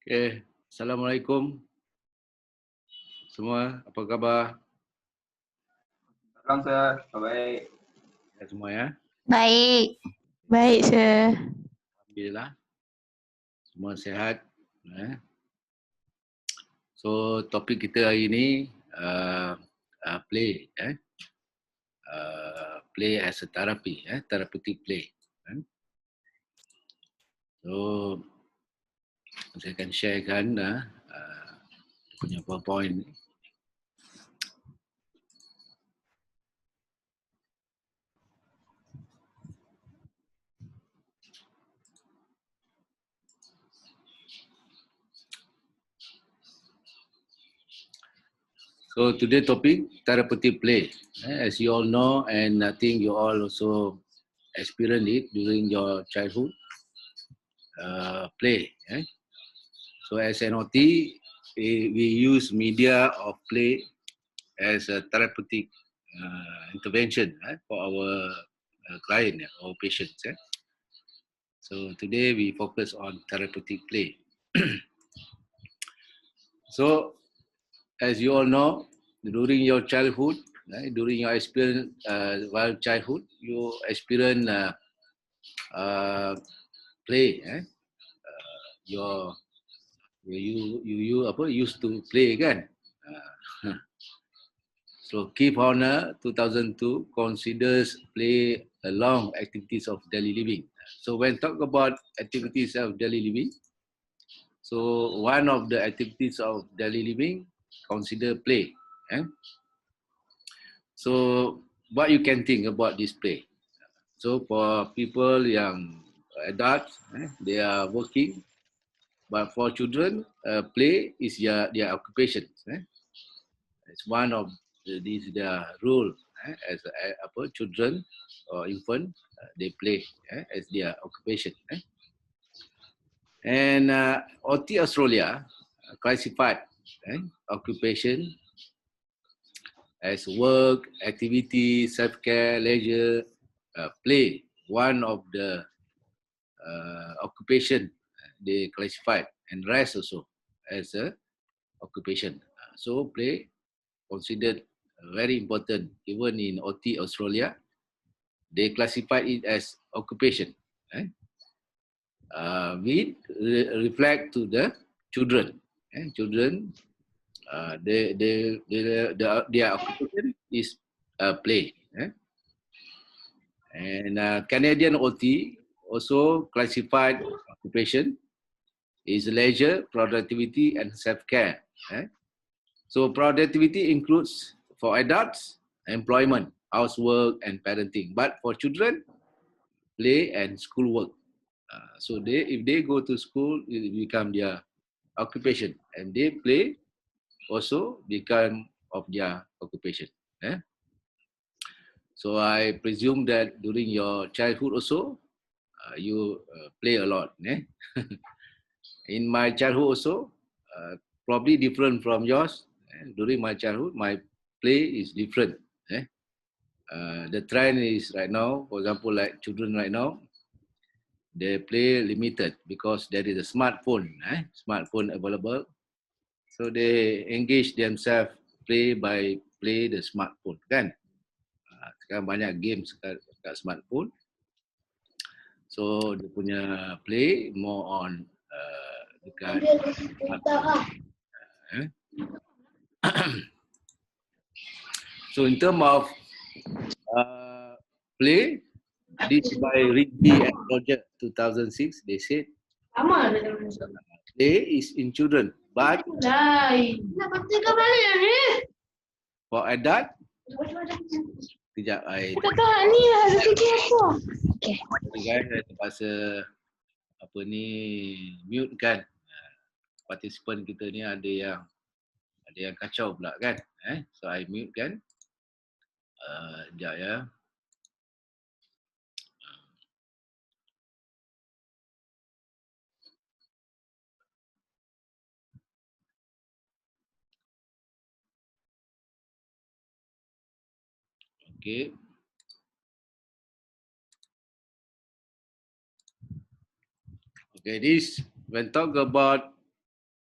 Okay. Assalamualaikum semua. Apa khabar? Salam, Sir. Baik. Ya, semua ya. Baik. Baik, Sir. Alhamdulillah. Semua sihat. So, topik kita hari ini play. Play as a therapy. Therapeutic play. So, saya akan sharekan punya PowerPoint. So today topic therapeutic play. As you all know, and I think you all also experienced it during your childhood. Play. So as an OT, we use media of play as a therapeutic intervention for our client or patients. So today we focus on therapeutic play. So as you all know, during your childhood, during your experience while childhood, you experience play. You used to play kan. So Keep Horner 2002 considers play along activities of daily living. So when talk about activities of daily living, so one of the activities of daily living consider play. So what you can think about this play? So for people yang adults, they are working, but for children, play is their occupation. It's one of these their role as children or infant. They play as their occupation. And OT Australia classified occupation as work, activity, self-care, leisure, play. One of the occupation they classified, and rest also as a occupation. So play considered very important even in OT Australia. They classified it as occupation. We reflect to the children. Children, their occupation is play. And Canadian OT also classified occupation is leisure, productivity, and self-care. So productivity includes for adults, employment, housework, and parenting. But for children, play and schoolwork. So if they go to school, it become their occupation, and they play also become of their occupation. So I presume that during your childhood also, you play a lot. In my childhood also, probably different from yours. During my childhood, my play is different. The trend is right now, for example, like children right now, they play limited because there is a smartphone, smartphone available. So they engage themselves play the smartphone kan. Sekarang banyak games kat smartphone. So dia punya play more on dekat So in terms of play, this by Ridley and Roger 2006, they said play is in children, but for adult, kejap I okay. Guys, saya terpaksa apa ni mute kan. Participant kita ni ada yang kacau pula kan. So I mute kan. Sekejap ya. Okay. Okay, this when talk about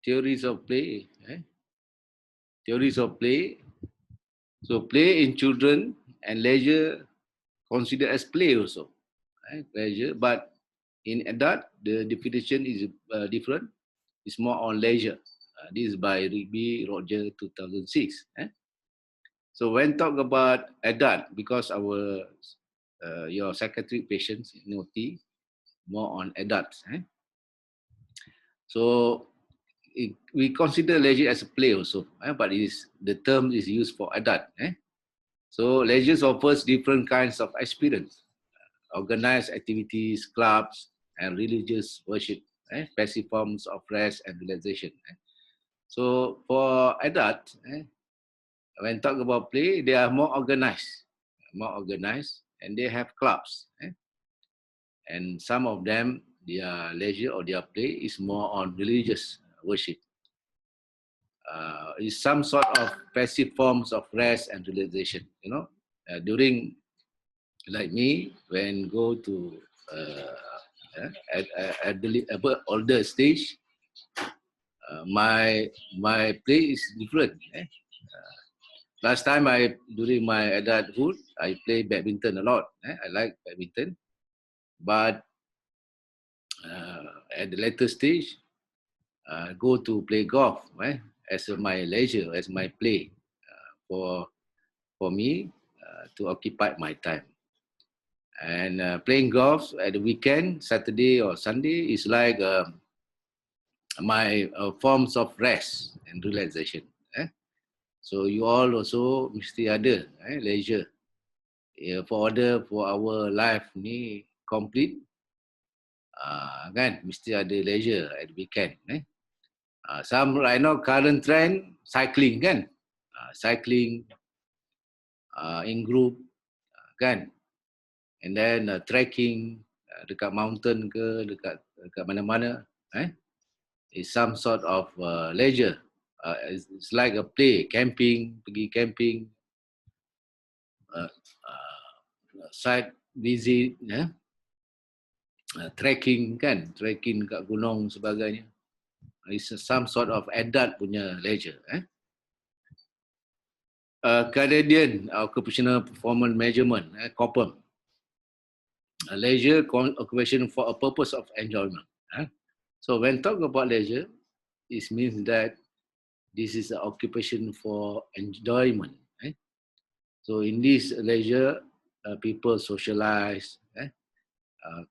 theories of play. Theories of play. So play in children and leisure considered as play also. Leisure, but in adult, the definition is different. It's more on leisure. This is by Rigby Roger 2006. So when talk about adult, because our your psychiatric patients NOT more on adults. So we consider leisure as a play also, but the term is used for adult. So leisure offers different kinds of experience, organized activities, clubs, and religious worship, passive forms of rest and relaxation. So for adults, when talk about play, they are more organized, and they have clubs. And some of them, their leisure or their play is more on religious worship. Is some sort of passive forms of rest and relaxation. During, like me, when go to at the older stage, my play is different. Last time during my adulthood, I play badminton a lot. I like badminton, but at the later stage, go to play golf as my leisure, as my play for me to occupy my time. And playing golf at the weekend, Saturday or Sunday, is like my forms of rest and relaxation. So you all also mesti ada leisure. For our life ni complete, kan mesti ada leisure at the weekend. Some right now current trend cycling kan, cycling in group kan, and then trekking dekat mountain ke dekat mana-mana. Is some sort of leisure. It's like a play, camping, pergi camping, site visit, trekking kan, trekking kat gunung sebagainya. It's some sort of adult punya leisure. Canadian Occupational Performance Measurement, COPEM. Leisure occupation for a purpose of enjoyment. So when talk about leisure, it means that this is an occupation for enjoyment. So in this leisure, people socialize,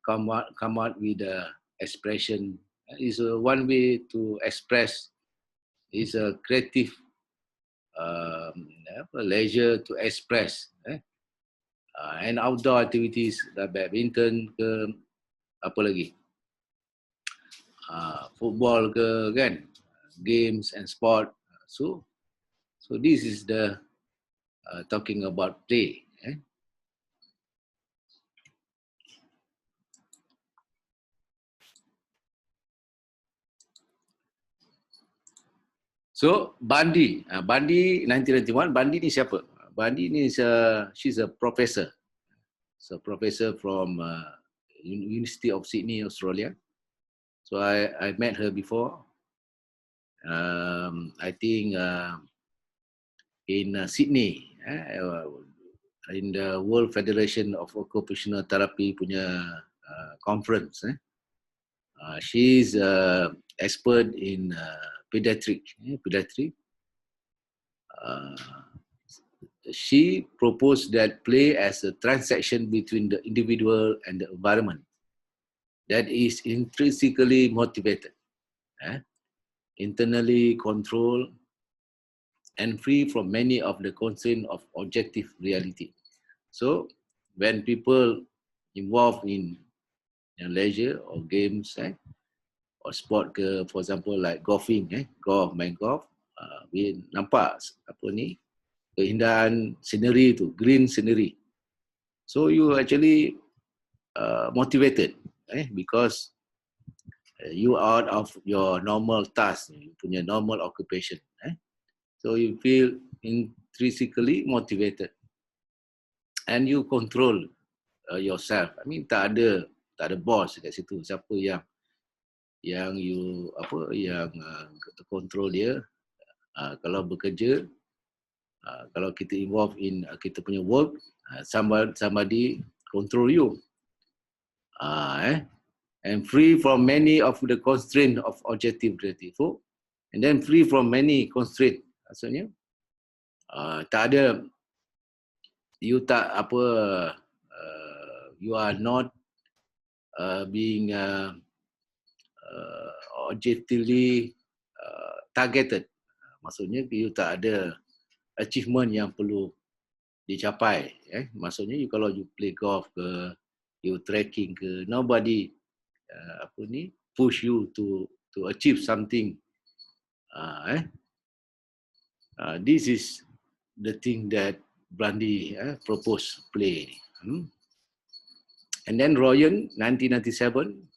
come out with the expression. Is one way to express. Is a creative leisure to express. And outdoor activities like badminton ke apa lagi, football ke kan, games and sport. So this is the talking about play. So Bandi 1991. Bandi ni siapa? Bandi ni she's a professor. So professor from University of Sydney, Australia. So I met her before. I think in Sydney, in the World Federation of Occupational Therapy punya conference. She's expert in pediatric. She proposed that play as a transaction between the individual and the environment that is intrinsically motivated, internally controlled, and free from many of the constraints of objective reality. So when people involved in leisure or games, or sport ke, for example like golfing, main golf, we nampak apa ni, keindahan scenery tu, green scenery. So you actually motivated, because you out of your normal task, you punya normal occupation. So you feel intrinsically motivated, and you control yourself. I mean tak ada boss kat situ. Siapa yang yang kontrol dia. Kalau bekerja, kalau kita involve in kita punya work, somebody control you. And free from many of the constraint of objective reality. And then free from many constraint. Maksudnya tak ada, you are not being objectively targeted. Maksudnya you tak ada achievement yang perlu dicapai. Maksudnya kalau you play golf ke, you trekking ke, nobody push you to achieve something. This is the thing that Brandy proposed play. And then Royan, 1997,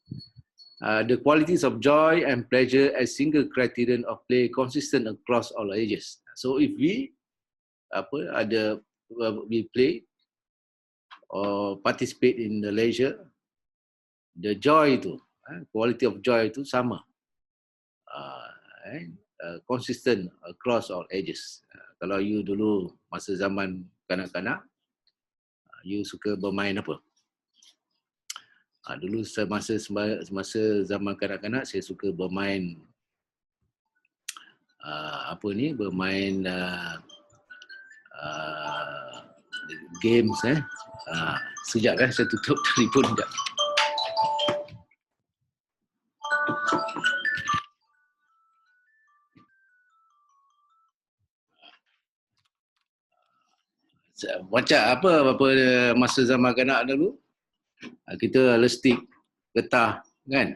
the qualities of joy and pleasure as single criterion of play consistent across all ages. So if we we play or participate in the leisure, the joy itu, quality of joy itu sama, consistent across all ages. Kalau you dulu masa zaman kanak-kanak, you suka bermain apa? Dulu semasa zaman kanak-kanak saya suka bermain bermain games. Sekejap saya tutup telefon sekejap. Macam apa masa zaman kanak dulu, kita lestik, getah kan,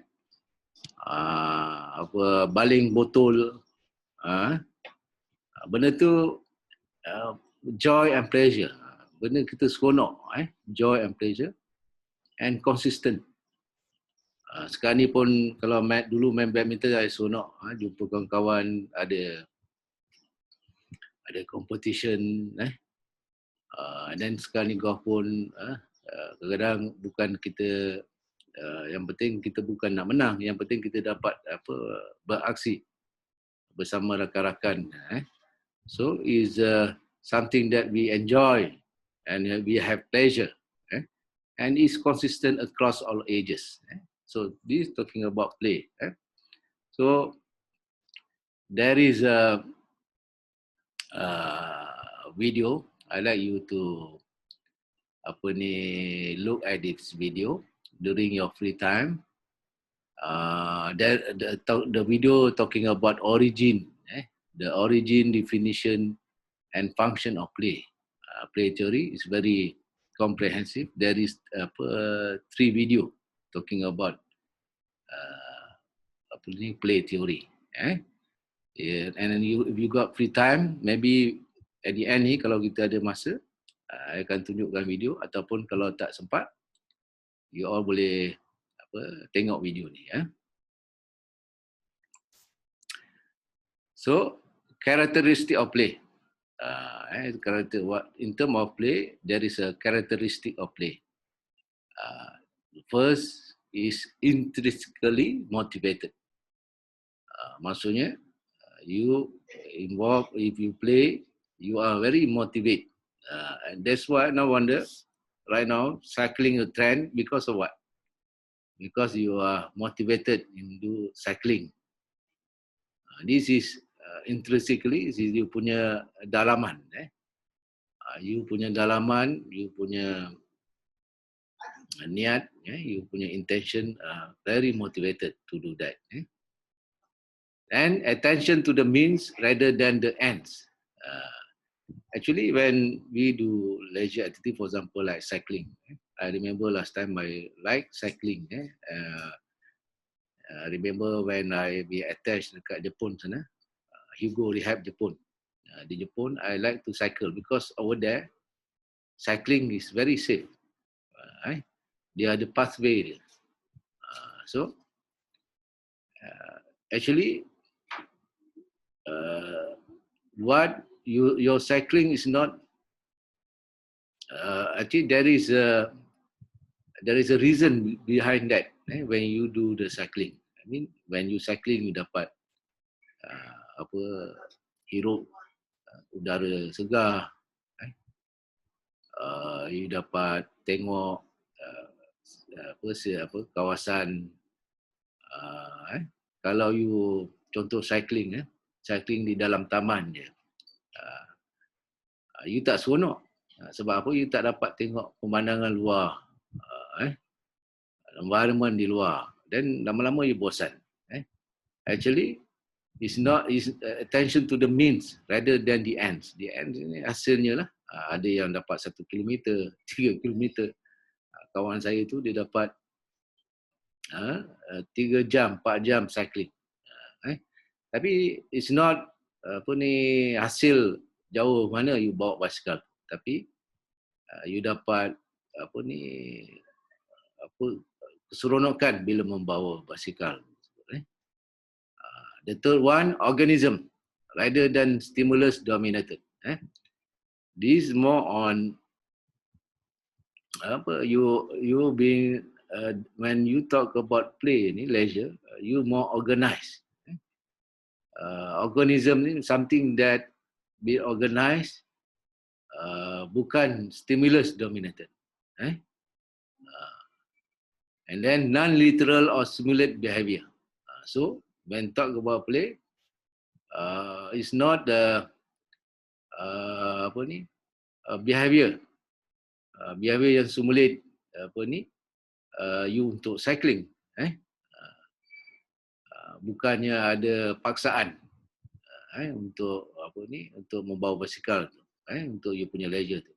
baling botol, benda tu joy and pleasure, benda kita seronok, joy and pleasure and consistent. Sekarang ni pun kalau dulu main badminton saya seronok, jumpa kawan-kawan, ada competition, dan sekarang ni golf pun kadang-kadang bukan kita, yang penting kita bukan nak menang, yang penting kita dapat beraksi bersama rakan-rakan. So is something that we enjoy and we have pleasure, and is consistent across all ages. So this is talking about play. So there is a video. I like you to look at this video during your free time. The video talking about origin, the origin, definition, and function of play. Play theory is very comprehensive. There is 3 video talking about play theory. Yeah. And then if you got free time, maybe at the end ni kalau kita ada masa, I akan tunjukkan video, ataupun kalau tak sempat, you all boleh tengok video ni. So characteristic of play. In terms of play, there is a characteristic of play. First is intrinsically motivated. Maksudnya you involve, if you play, you are very motivated. And that's why no wonder right now cycling a trend because of what? Because you are motivated into cycling. This is intrinsically, this is you punya dalaman. You punya dalaman, you punya niat, you punya intention, very motivated to do that. And attention to the means rather than the ends. Actually, when we do leisure activity, for example, like cycling, I remember last time I like cycling. I remember when I be attached dekat Jepun sana, Hugo Rehab Jepun. Di Jepun, I like to cycle because over there, cycling is very safe. Dia ada pathway dia. So, actually, what your cycling is not, actually there is a reason behind that when you do the cycling. mean when you cycling you dapat hirup udara segar, you dapat tengok kawasan, kalau you contoh cycling di dalam taman je, you tak seronok. Sebab apa? You tak dapat tengok pemandangan luar, environment di luar, dan lama-lama you bosan. Actually it's attention to the means rather than the ends. The ends ni hasilnya lah. Ada yang dapat 1 kilometer, 3 kilometer. Kawan saya tu dia dapat 3 jam, 4 jam cycling. Tapi it's not hasil jauh mana you bawa basikal. Tapi you dapat keseronokan bila membawa basikal. The third one, organism rather than stimulus dominated. This is more on you being when you talk about play ni leisure, you more organized. Organism ni something that be organized, bukan stimulus dominated. And then non-literal or simulate behavior. So when talk about play, it's not the behavior yang simulate you untuk cycling. Bukannya ada paksaan untuk untuk membawa basikal tu, untuk you punya leisure tu.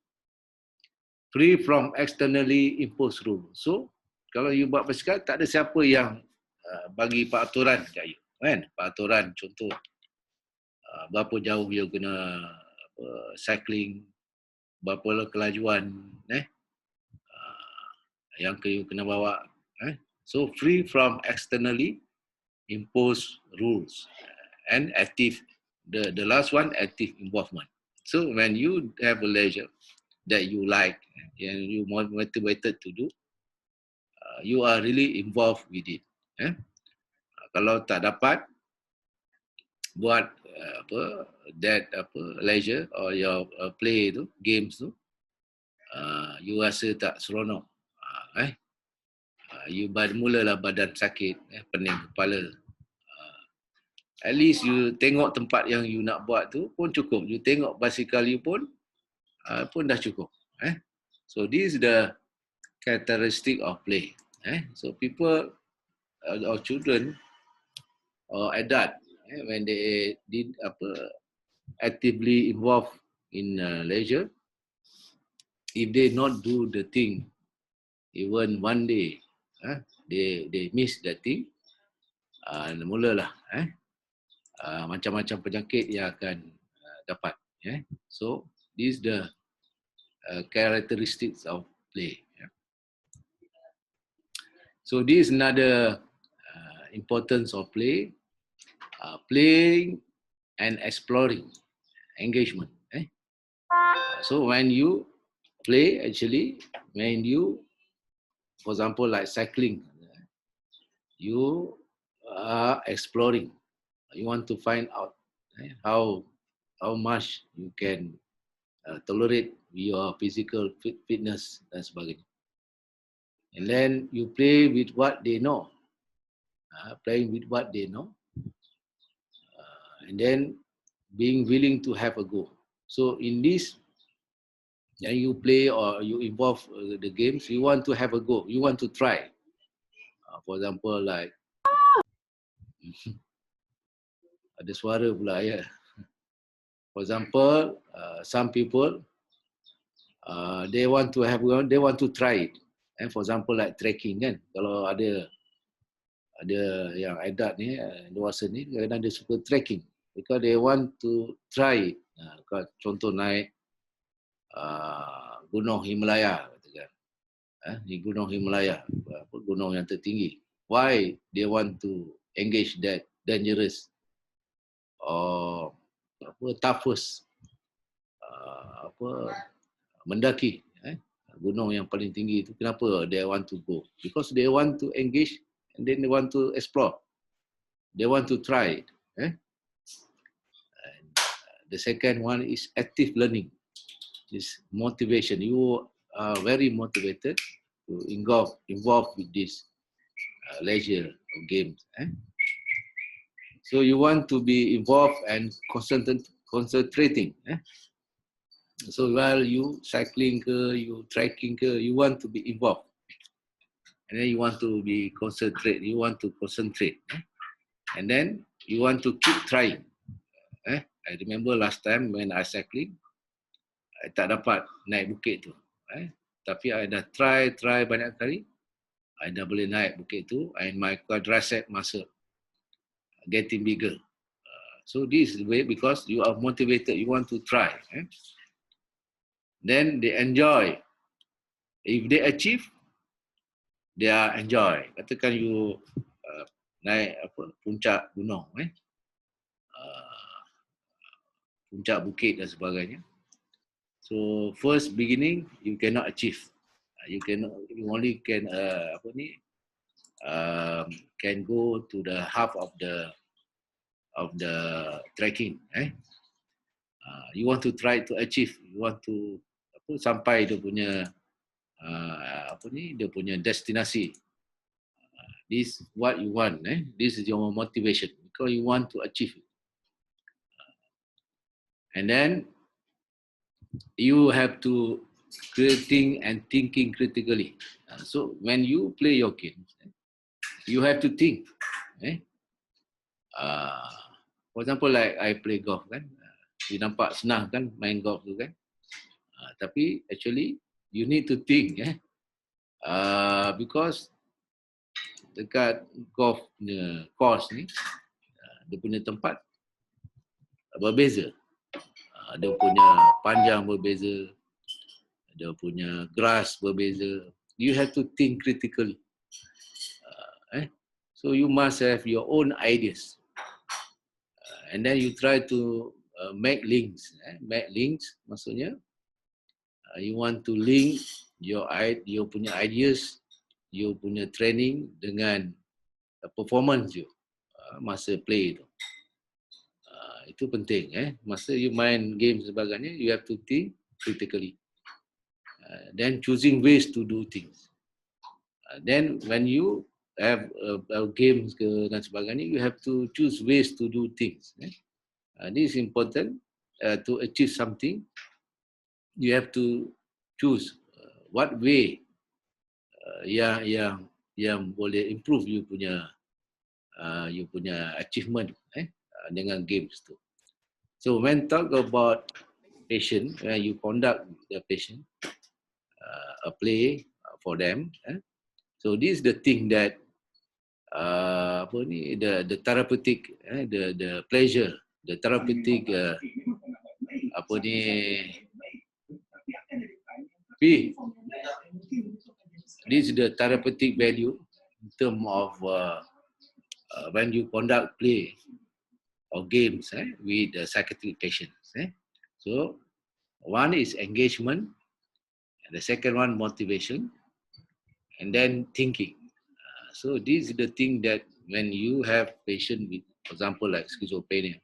Free from externally imposed rule. So kalau you buat basikal, tak ada siapa yang bagi peraturan kat you, kan? Peraturan contoh berapa jauh you kena cycling, berapa kelajuan yang you kena bawa. So free from externally imposed rules and active. The last one, active involvement. So when you have a leisure that you like and you motivated to do, you are really involved with it. Kalau tak dapat buat leisure or your play tu, games tu, you rasa tak seronok, you mulalah badan sakit, pening kepala. At least you tengok tempat yang you nak buat tu pun cukup. You tengok basikal you pun dah cukup. So this is the characteristic of play. So people or children or adult, when they did actively involved in leisure, if they not do the thing, even one day, they miss that thing, mulalah macam-macam penyakit yang akan dapat. So this is the characteristics of play. So this is another importance of play, playing and exploring, engagement. So when you play, actually, when you, for example, like cycling, you are exploring. You want to find out how much you can tolerate your physical fitness dan sebagainya. And then you play with what they know, playing with what they know, and then being willing to have a go. So in this, when you play or you involve the games, you want to have a go, you want to try. For example, like ada suara pula ya. For example, some people they want to try it. And for example, like trekking kan. Kalau ada yang adult ni, dewasa ni, kadang-kadang dia suka trekking because they want to try it. Contoh naik Gunung Himalaya, katakan. Di Gunung Himalaya, gunung yang tertinggi. Why they want to engage that dangerous or toughest mendaki gunung yang paling tinggi itu? Kenapa they want to go? Because they want to engage and then they want to explore. they want to try it. And the second one is active learning. This motivation. You are very motivated to involve with this leisure or games. So you want to be involved and concentrating. So while you cycling, you trekking, you want to be involved, and then you want to be concentrate. You want to concentrate, and then you want to keep trying. I remember last time when I cycling, I tak dapat naik bukit tu. Tapi I dah try banyak kali, I dah boleh naik bukit tu, and my quadricep muscle getting bigger. So this is the way, because you are motivated, you want to try. Then they enjoy. If they achieve, they are enjoy. Katakan you naik puncak gunung, puncak bukit dan sebagainya. So first beginning you cannot achieve. You only can can go to the half of the trekking. You want to try to achieve. You want to sampai dia punya dia punya destinasi. This is what you want. This is your motivation, because you want to achieve it. And then you have to creating and thinking critically. So when you play your games, you have to think. For example, like I play golf kan, you nampak senang kan main golf tu kan, tapi actually you need to think, because dekat golf punya course ni, dia punya tempat berbeza, dia punya panjang berbeza, dia punya grass berbeza. You have to think critically. So you must have your own ideas, and then you try to make links. Make links maksudnya you want to link your punya ideas, you punya training dengan performance you masa play tu. Itu penting. Masa you main game sebagainya, you have to think critically. Then choosing ways to do things. Then when you have games dan sebagainya, you have to choose ways to do things. This is important. To achieve something, you have to choose what way yang boleh improve you punya achievement dengan games tu. So when talk about passion, you conduct the passion, a play for them. So this is the thing that the therapeutic, the pleasure, the therapeutic this is the therapeutic value in terms of when you conduct play or games with the psychiatric patients. So one is engagement, and the second one motivation, and then thinking. So this is the thing that when you have patient with, for example, like schizophrenia,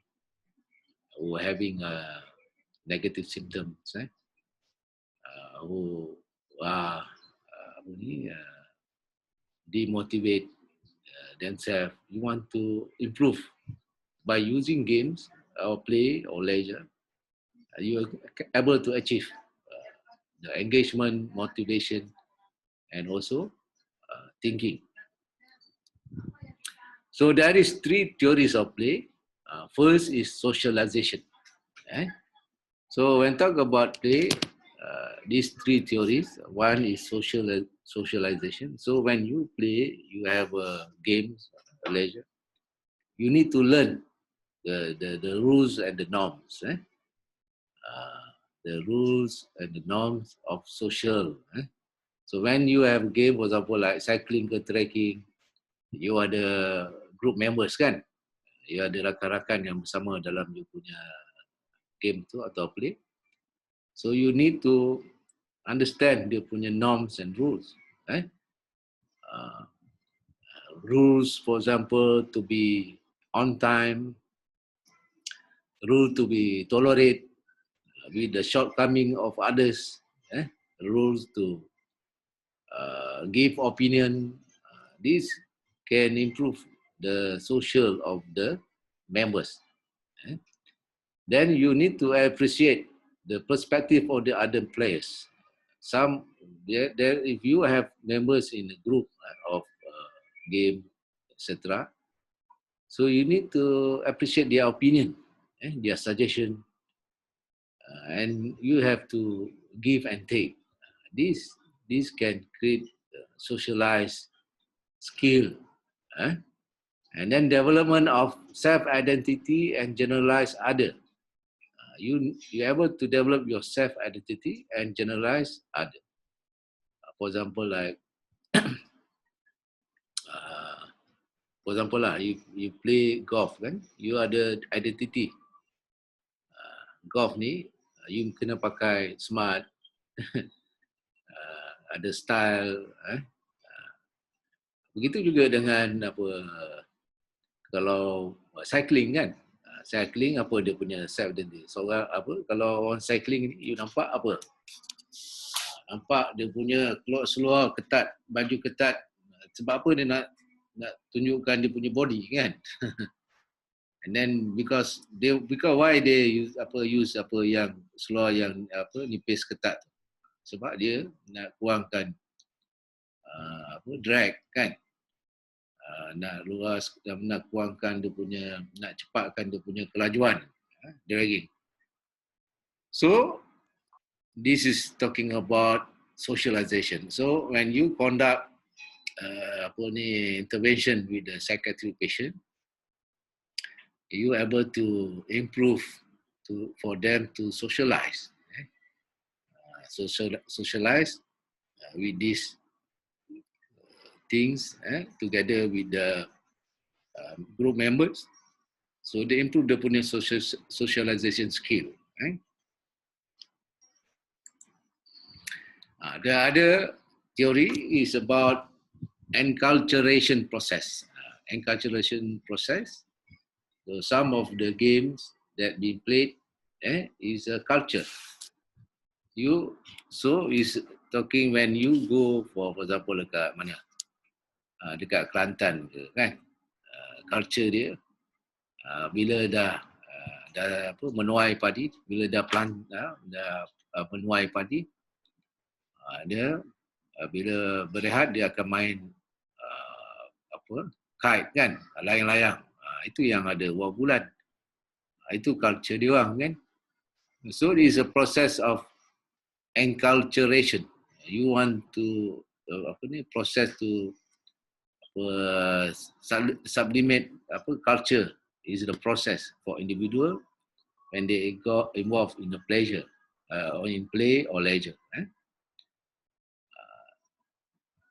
who having negative symptoms, who are demotivate themselves, you want to improve by using games or play or leisure, you are able to achieve the engagement, motivation, and also thinking. So there is 3 theories of play. First is socialization. So when talk about play, these 3 theories. One is socialization. So when you play, you have games, leisure. You need to learn the rules and the norms. The rules and the norms of social. So when you have game, for example, like cycling ke trekking, you ada group members kan? You ada rakan-rakan yang bersama dalam you punya game tu atau play. So you need to understand dia punya norms and rules. Rules, for example, to be on time, rule to be tolerated with the shortcoming of others, rules to give opinion. This can improve the social of the members. Then you need to appreciate the perspective of the other players. If you have members in a group of game, etc., so you need to appreciate their opinion, their suggestion, and you have to give and take. This can create socialized skill, and then development of self-identity and generalize other. You able to develop your self-identity and generalize other. For example, like you play golf kan, you ada identity. Golf ni, you kena pakai smart, ada style. Begitu juga dengan kalau cycling kan, cycling apa dia punya self identity. Seorang kalau orang cycling ni, you nampak apa? Nampak dia punya seluar ketat, baju ketat. Sebab apa dia nak tunjukkan dia punya body kan? And then because why they use yang seluar yang nipis ketat? Sebab dia nak kurangkan drag kan? Nak luas, nak kurangkan dia punya, nak cepatkan dia punya kelajuan, dragging. So this is talking about socialization. So when you conduct intervention with the psychiatric patient, you able to improve for them to socialize, socialize with these things together with the group members, so they improve the punya socialization skill. The other theory is about enculturation process. Enculturation process. So some of the games that being played is a culture. So is talking when you go for example dekat mana? Dekat Kelantan ke kan? Culture dia bila dah menuai padi, bila dah menuai padi, dia bila berehat dia akan main kite kan, layang-layang. Itu yang ada wang bulan. Itu culture dia orang kan. So it is a process of enculturation. You want to process to sublimate culture is the process for individual when they got involved in the pleasure or in play or leisure.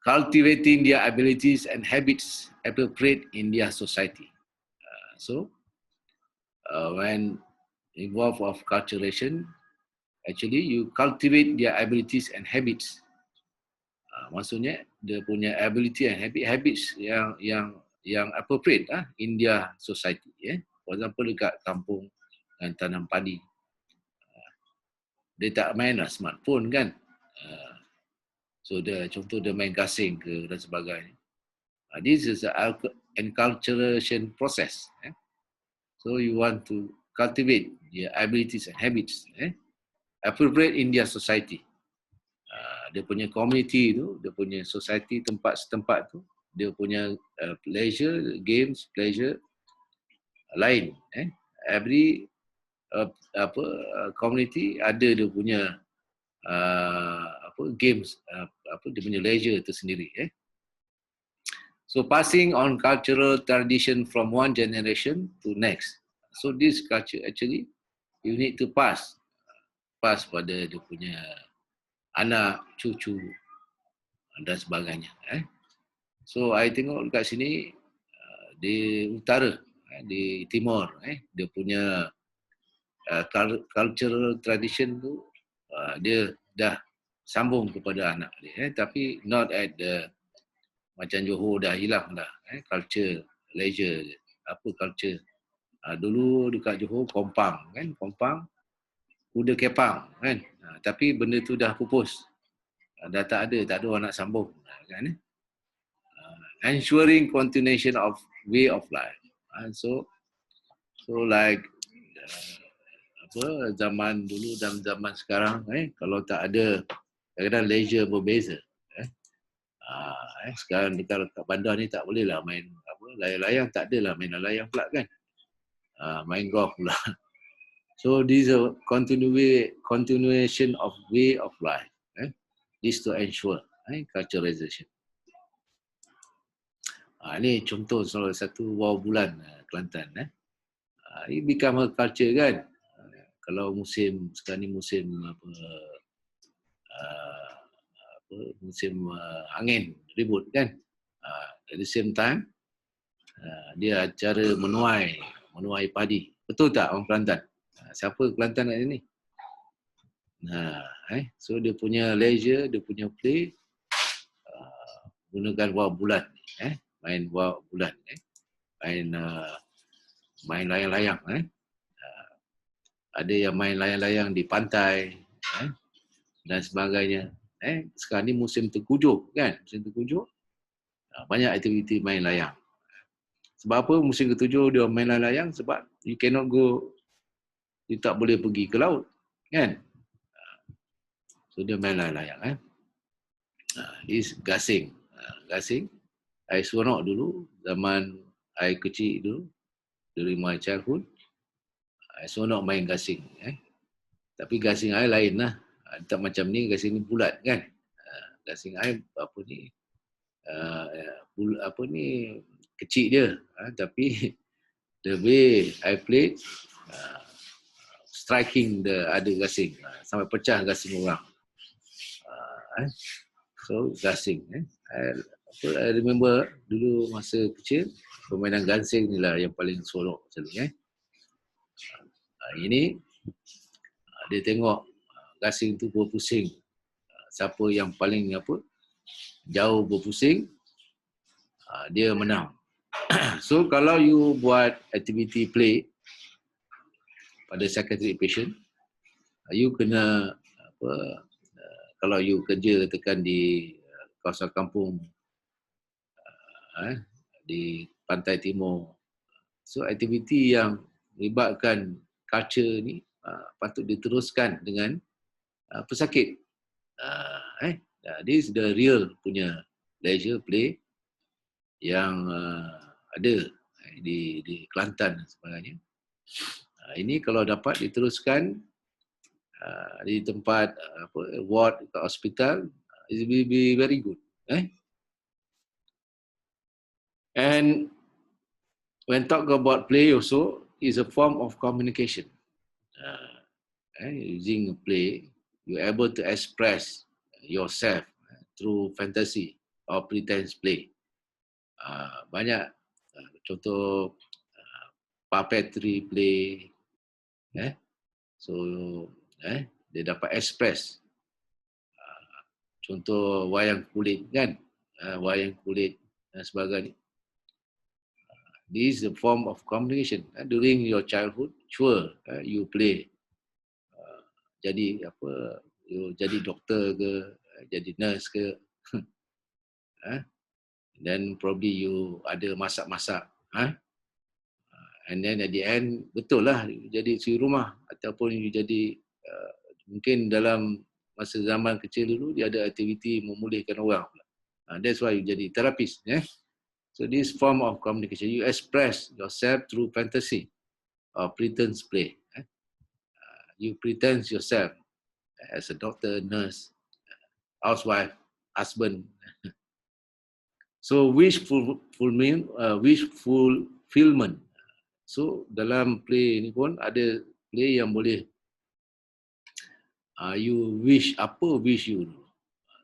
Cultivating their abilities and habits appropriate in their society. So when involved of culturation, actually you cultivate their abilities and habits. Maksudnya dia punya ability and habits yang appropriate in their society. For example dekat kampung dan tanam padi, dia tak main smartphone kan. So contoh dia main gasing ke dan sebagainya. This is an enculturation process. So you want to cultivate their abilities and habits appropriate in their society. Dia punya community tu, dia punya society tempat setempat tu, dia punya leisure, games, pleasure lain. Every community ada dia punya games, dia punya leisure tu sendiri. So passing on cultural tradition from one generation to next. So this culture actually you need to pass pada dia punya anak, cucu dan sebagainya. So I tengok dekat sini di utara, di timur, dia punya cultural tradition tu dia dah sambung kepada anak dia, tapi not at the macam Johor dah hilang dah culture leisure dia. apa culture. Dulu dekat Johor kompang kan, kompang kuda kepang kan. Tapi benda tu dah pupus. Dah tak ada orang nak sambung kan. Ensuring continuation of way of life. So like zaman dulu dan zaman sekarang kalau tak ada kadang-kadang leisure berbeza. Sekarang dekat bandar ni tak boleh lah main layang-layang, tak adalah main layang pula kan. Main golf pula. So this is a continuation of way of life. This to ensure culturalization. Ini contoh salah satu wow bulan Kelantan. It become a culture kan. Kalau musim sekarang ni musim musim angin ribut kan. At the same time dia acara menuai padi. Betul tak orang Kelantan? Siapa Kelantan kat sini? So dia punya leisure, dia punya play gunakan wow bulan main wow bulan main layang-layang ada yang main layang-layang di pantai dan sebagainya. Sekarang ni musim tengkujuh kan, musim tengkujuh banyak aktiviti main layang. Sebab apa musim ketujuh dia main layang? Sebab you cannot go, you tak boleh pergi ke laut kan. So dia main layang is gasing. Gasing I seronok dulu zaman I kecil dulu, during my childhood I seronok main gasing. Tapi gasing I lain lah. Tak macam ni, gasing ni bulat kan. Gasing I kecil dia. Tapi the way I played striking the other gasing sampai pecah gasing orang. So gasing I remember dulu masa kecil permainan gasing ni lah yang paling seronok selalu. Ini dia tengok gasing tu berpusing. Siapa yang paling jauh berpusing, dia menang. So kalau you buat activity play pada psychiatric patient, you kena kalau you kerja tekan di kawasan kampung di pantai timur, so aktiviti yang melibatkan culture ni patut diteruskan dengan pesakit. This is the real punya leisure play yang ada di Kelantan dan sebagainya. Ini kalau dapat diteruskan di tempat ward ke hospital, it will be very good. And when talk about play also is a form of communication. Using play, you're able to express yourself through fantasy or pretense play. Banyak contoh puppetry play. So dia dapat express. Contoh wayang kulit kan, wayang kulit dan sebagainya. This is a form of communication. During your childhood, sure you play. Jadi you jadi doktor ke, jadi nurse ke. Then probably you ada masak-masak. And then at the end, betul lah jadi suri rumah ataupun you jadi mungkin dalam masa zaman kecil dulu dia ada aktiviti memulihkan orang. That's why you jadi terapis. So this form of communication, you express yourself through fantasy or pretense play. You pretend yourself as a doctor, nurse, housewife, husband. So wish fulfillment. So dalam play ni pun ada play yang boleh you wish, apa wish you dulu.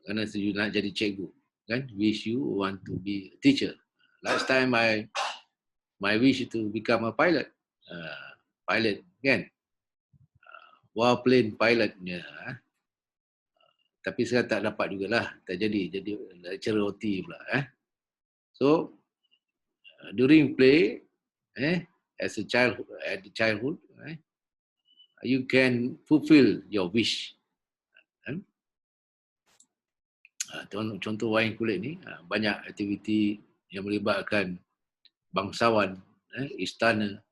Kerana you nak jadi cikgu kan, wish you want to be a teacher. Last time my wish to become a pilot. Pilot kan. Warplane pilotnya. Tapi saya tak dapat jugalah, tak jadi lecturer OT pula. So during play as a child, at the childhood, you can fulfill your wish. Contoh wayang kulit ni banyak aktiviti yang melibatkan bangsawan, istana,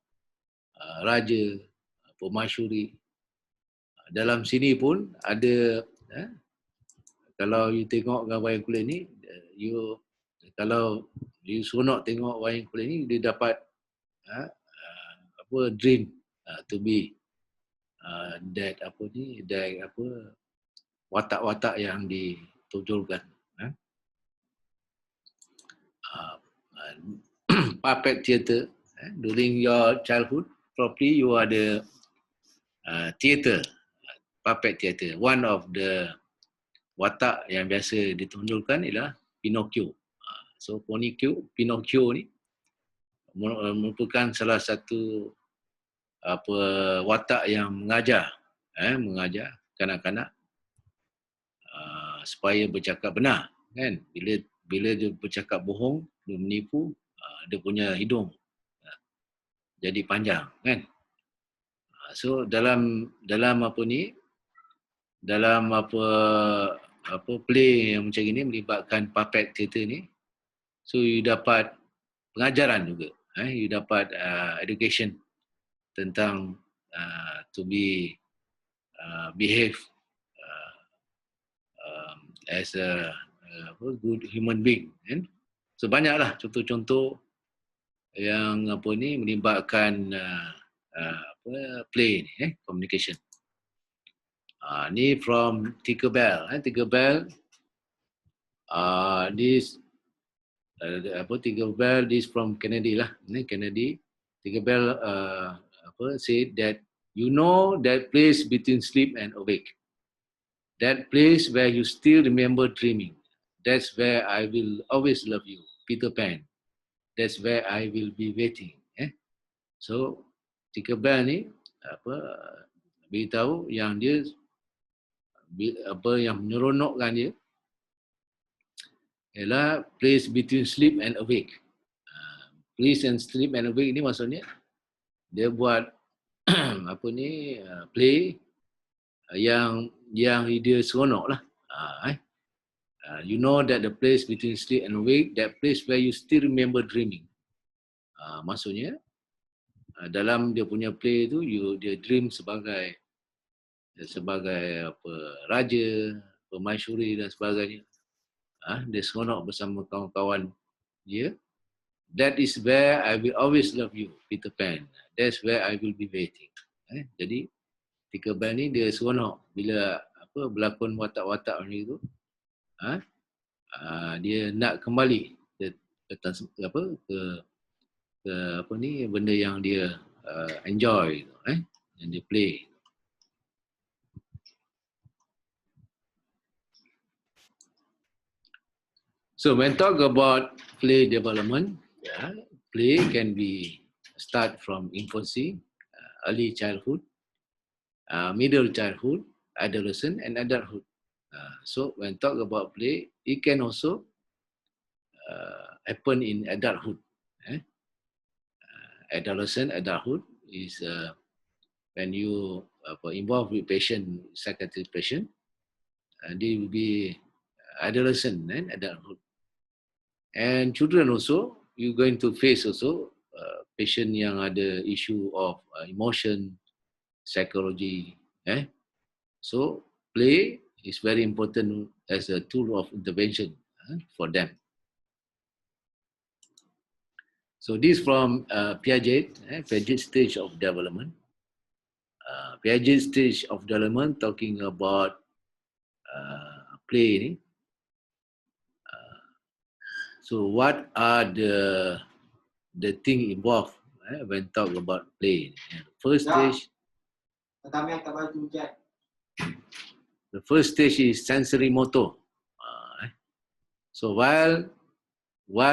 raja, pemasyuri. Dalam sini pun ada, kalau you tengok wayang kulit ni, kalau you seronok tengok wayang kulit ni, dia dapat dream to be that watak-watak yang ditonjolkan. Puppet theatre, during your childhood, probably you are the theatre, puppet theatre. One of the watak yang biasa ditonjolkan ialah Pinocchio. So Pinocchio ni merupakan salah satu watak yang mengajar kanak-kanak supaya bercakap benar, kan? Bila dia bercakap bohong, dia menipu, dia punya hidung jadi panjang, kan? So dalam play yang macam ini melibatkan puppet theatre ni, so you dapat pengajaran juga, you dapat education tentang to be behave as a good human being, kan? So banyaklah contoh-contoh yang melibatkan play ni, communication. Ni from Tinkerbell. Tinkerbell, Tinkerbell is from Kennedy lah. Kennedy. Tinkerbell said that you know that place between sleep and awake. That place where you still remember dreaming. That's where I will always love you, Peter Pan. That's where I will be waiting. So Tinkerbell ni beritahu yang dia yang menyeronokkan dia ialah place between sleep and awake. Place and sleep and awake ni maksudnya dia buat play yang dia seronok lah. You know that the place between sleep and awake, that place where you still remember dreaming. Maksudnya dalam dia punya play tu, dia dream sebagai raja, pemasyuri dan sebagainya. Dia seronok bersama kawan-kawan dia. That is where I will always love you, Peter Pan. That's where I will be waiting. Jadi Tinkerbell ni dia seronok bila berlakon watak-watak macam itu. Dia nak kembali ke benda yang dia enjoy, yang dia play. So when talk about play development, play can be start from infancy, early childhood, middle childhood, adolescent, and adulthood. So when talk about play, it can also happen in adulthood. Adolescent, adulthood is when you involved with psychiatric patient, they will be adolescent and adulthood. And children also, you're going to face also patient yang ada issue of emotion, psychology. So play is very important as a tool of intervention for them. So this from Piaget, Piaget stage of development. Piaget stage of development talking about play ni. So what are the thing involved when talk about play? First stage. The first stage is sensory motor. So while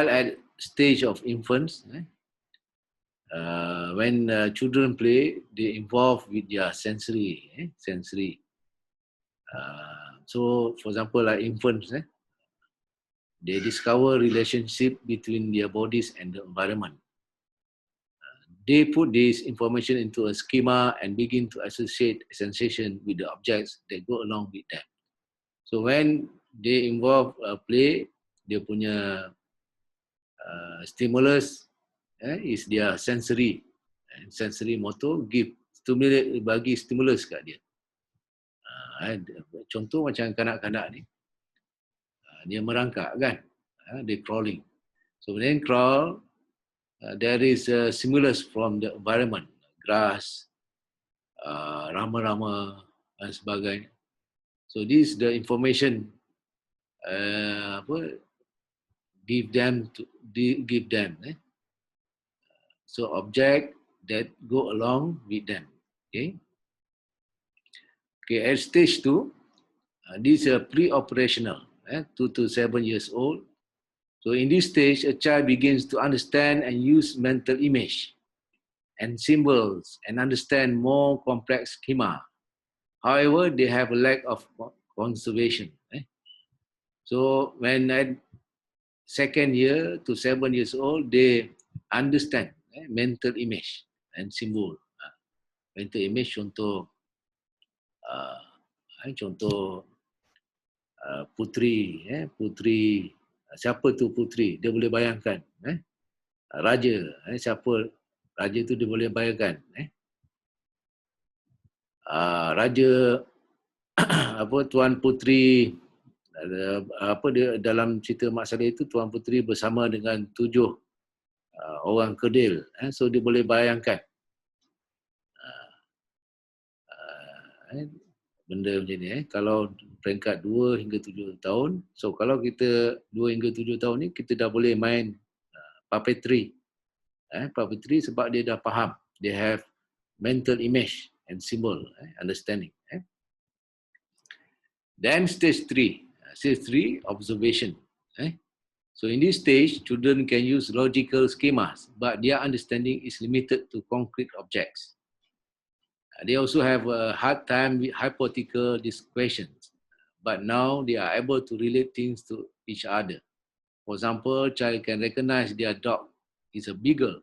at stage of infants, when children play, they involve with their sensory. So for example, like infants, they discover relationship between their bodies and the environment. they put this information into a schema and begin to associate sensation with the objects that go along with them. So when they involve play, dia punya stimulus is their sensory, and sensory motor give stimulate, bagi stimulus kat dia. Contoh macam kanak-kanak ni, dia merangkak kan, dia crawling. So when they crawl, there is a stimulus from the environment, grass, rama-rama dan sebagainya. So this the information give them. So object that go along with them. Okay. At stage 2, this is a pre-operational, 2 to 7 years old. So in this stage, a child begins to understand and use mental image and symbols and understand more complex schema. However, they have a lack of conservation. So when at 2nd year to 7 years old, they understand mental image and symbol. Mental image contoh putri, putri, siapa tu putri, dia boleh bayangkan. Raja, siapa raja tu dia boleh bayangkan. Raja Tuan Putri, dia dalam cerita Mak Saleh itu Tuan Putri bersama dengan 7 orang kedil, so dia boleh bayangkan benda macam ni. Kalau peringkat 2 hingga 7 tahun, so kalau kita 2 hingga 7 tahun ni kita dah boleh main puppetry. Puppetry sebab dia dah faham, they have mental image and symbol, understanding. Then stage 3, observation. So in this stage, children can use logical schemas, but their understanding is limited to concrete objects. They also have a hard time with hypothetical questions, but now they are able to relate things to each other. For example, child can recognize their dog is a beagle,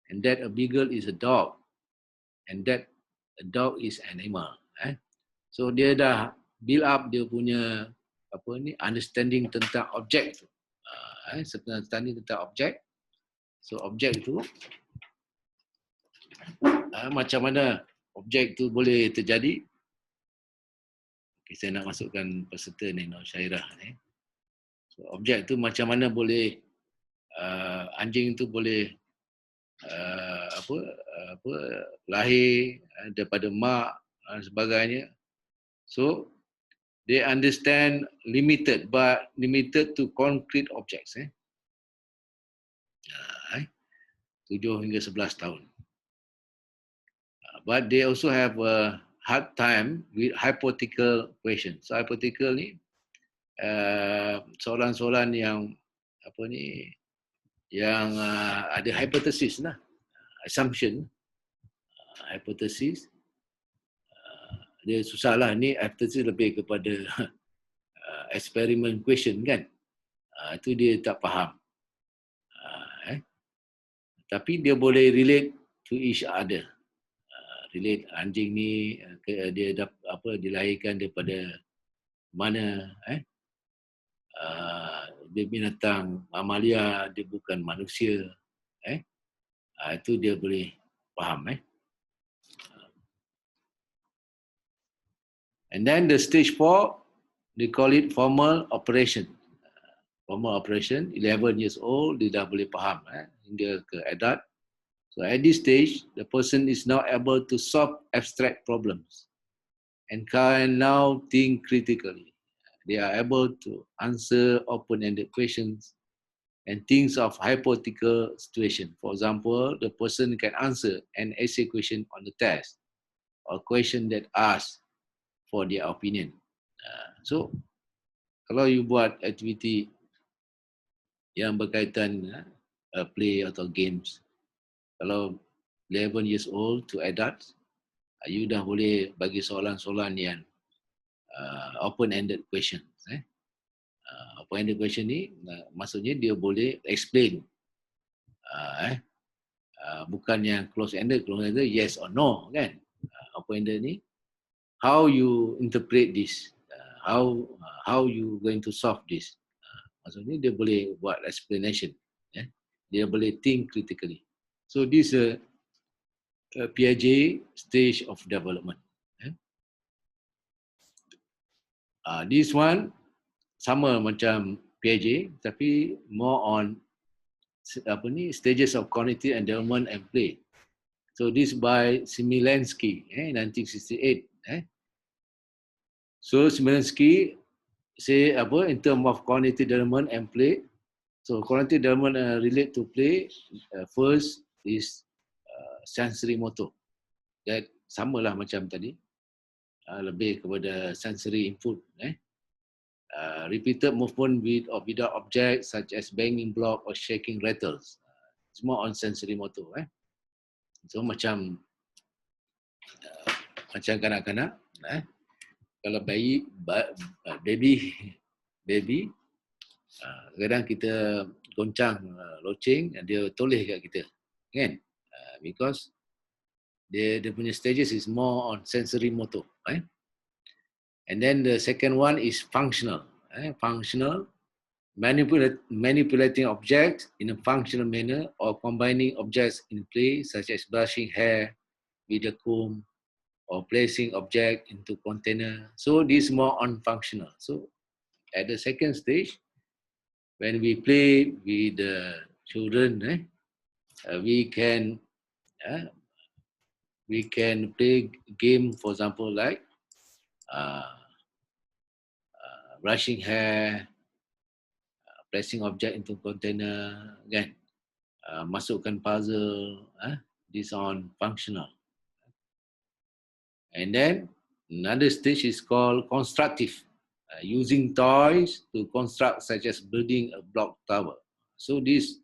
and that a beagle is a dog, and that a dog is an animal. So dia dah build up dia punya understanding tentang objek tu. Understanding tentang objek. So objek tu macam mana objek tu boleh terjadi. Okay, saya nak masukkan peserta ni, Syairah ni. So objek tu macam mana boleh anjing tu boleh lahir daripada mak dan sebagainya. So they understand limited, but limited to concrete objects. 7 hingga 11 tahun. But they also have a hard time with hypothetical questions. So hypothetical ni soalan-soalan yang yang ada hypothesis lah, assumption, hypothesis. Dia susah lah, ni hypothesis lebih kepada experiment question kan. Itu dia tak faham. Tapi dia boleh relate to each other. Relate anjing ni dia dilahirkan daripada mana, dia binatang mamalia, dia bukan manusia. Itu dia boleh faham. And then the stage 4, they call it formal operation. Formal operation, 11 years old, dia dah boleh faham hingga ke adult. So at this stage, the person is now able to solve abstract problems and can now think critically. They are able to answer open-ended questions and think of hypothetical situation. For example, the person can answer an essay question on the test or question that asks for their opinion. So, kalau you buat aktiviti yang berkaitan play atau games, kalau 11 years old to adults, you dah boleh bagi soalan-soalan yang open-ended questions. Open-ended question ni maksudnya dia boleh explain Bukan yang close-ended yes or no kan. Open-ended ni how you interpret this, how you going to solve this. Maksudnya dia boleh buat explanation, dia boleh think critically. So this Piaget stage of development. This one sama macam Piaget tapi more on stages of cognitive endowment and play. So this by Smilansky, 1968. So Smilansky say in terms of cognitive development and play. So cognitive development relate to play. First is sensory motor. That samalah macam tadi. Lebih kepada sensory input. Repeated movement with or without objects such as banging block or shaking rattles. It's more on sensory motor. So macam kanak-kanak, kalau baby, kadang kita goncang loceng, dia toleh kat kita, kan? Because dia punya stages is more on sensory motor. And then the second one is functional. Functional, manipulating objects in a functional manner or combining objects in play, such as brushing hair with a comb or placing object into container. So this is more on functional. So at the second stage, when we play with the children, we can play game, for example, like brushing hair, placing object into container, kan? Masukkan puzzle, this on functional. And then another stage is called constructive, using toys to construct, such as building a block tower. So this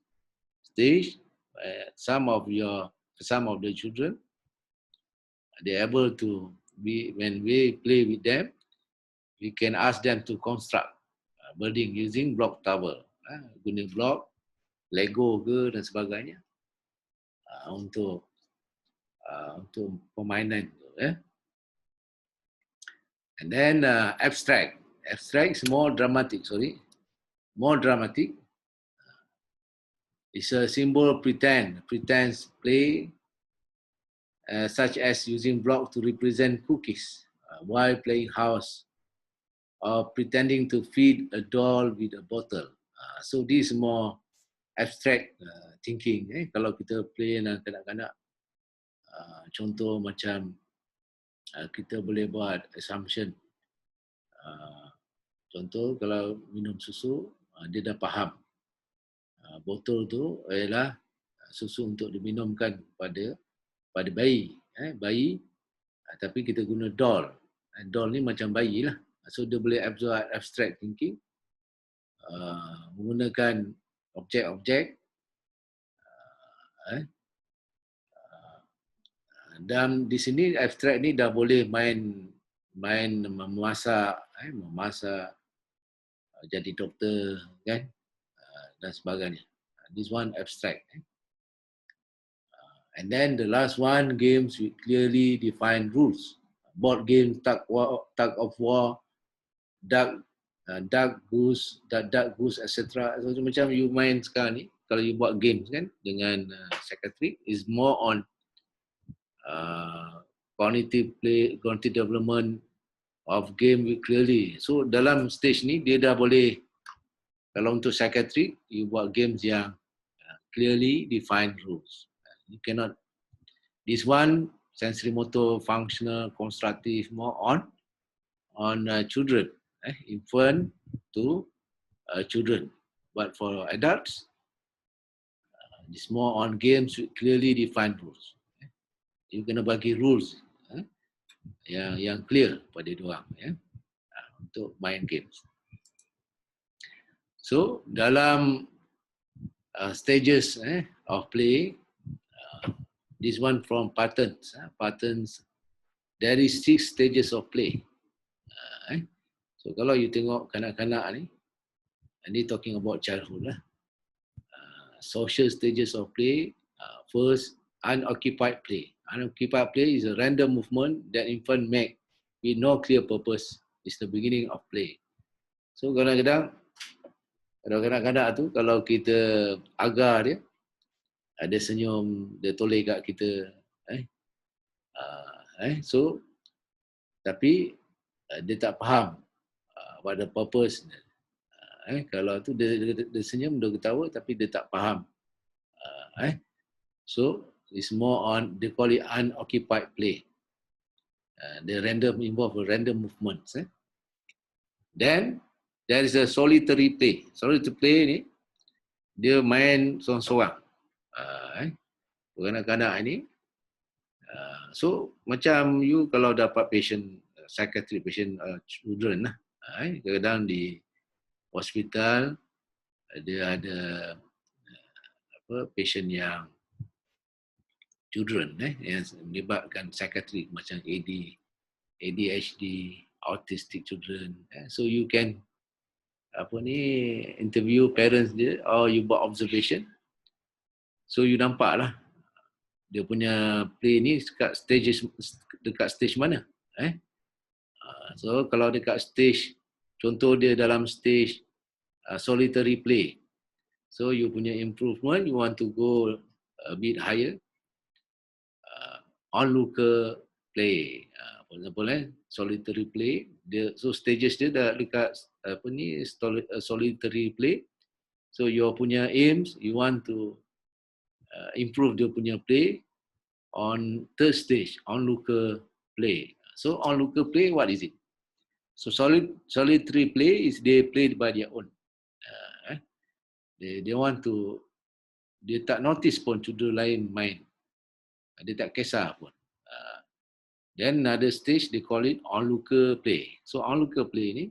stage, some of the children, they're able to when we play with them, we can ask them to construct building using block tower, guna block, Lego ke dan sebagainya, untuk permainan tu. And then abstract is more dramatic. It's a symbol pretense play, such as using block to represent cookies while playing house, or pretending to feed a doll with a bottle. So this is more abstract thinking. Kalau kita play dengan kanak-kanak, contoh macam kita boleh buat assumption. Contoh kalau minum susu, dia dah faham botol tu adalah susu untuk diminumkan pada bayi. Tapi kita guna doll. Doll ni macam bayi lah. So dia boleh absorb abstract thinking, menggunakan objek-objek, dan di sini abstract ni dah boleh main memasak, jadi doktor, kan, dan sebagainya. This one abstract. And then the last one, games with clearly defined rules. Board game, tug of war, duck goose, etc. So, macam you main sekarang ni, kalau you buat games kan dengan psychiatric, is more on cognitive development of game with clearly. So dalam stage ni dia dah boleh, kalau untuk psychiatric, you buat games yang clearly defined rules. You cannot. This one sensory motor, functional, constructive, more on children, infant to children. But for adults, it's more on games with clearly defined rules. You kena bagi rules yang clear pada diorang, untuk main games. So dalam stages of play, this one from patterns. There is 6 stages of play. So kalau you tengok kanak-kanak ni talking about childhood lah. Social stages of play, First, unoccupied play. Unoccupied play is a random movement that infant make with no clear purpose. It's the beginning of play. So kadang-kadang tu kalau kita agar dia, dia senyum, dia toleh kat kita, so tapi dia tak faham what the purpose. Kalau tu dia senyum, dia ketawa tapi dia tak faham. So it's more on, they call it unoccupied play. The random involve random movements. Then there is a solitary play. Solitary play ni dia main seorang-seorang. Kanak-kanak ni. So macam you kalau dapat patient psychiatric patient children lah. Kadang-kadang di hospital dia ada patient yang children yang melibatkan psychiatric macam ADHD, autistic children. So you can interview parents dia, or you buat observation. So you nampak lah dia punya play ni dekat stage mana. So kalau dekat stage, contoh dia dalam stage solitary play. So you punya improvement, you want to go a bit higher. Onlooker play. For example, solitary play, so stages dia dah dekat solitary play. So your punya aims, you want to improve dia punya play on third stage, onlooker play. So onlooker play, what is it? So solitary play is they play by their own. They want to, dia tak notice pun children lain main. Dia tak kisah pun. Then another stage, they call it onlooker play. So onlooker play ni,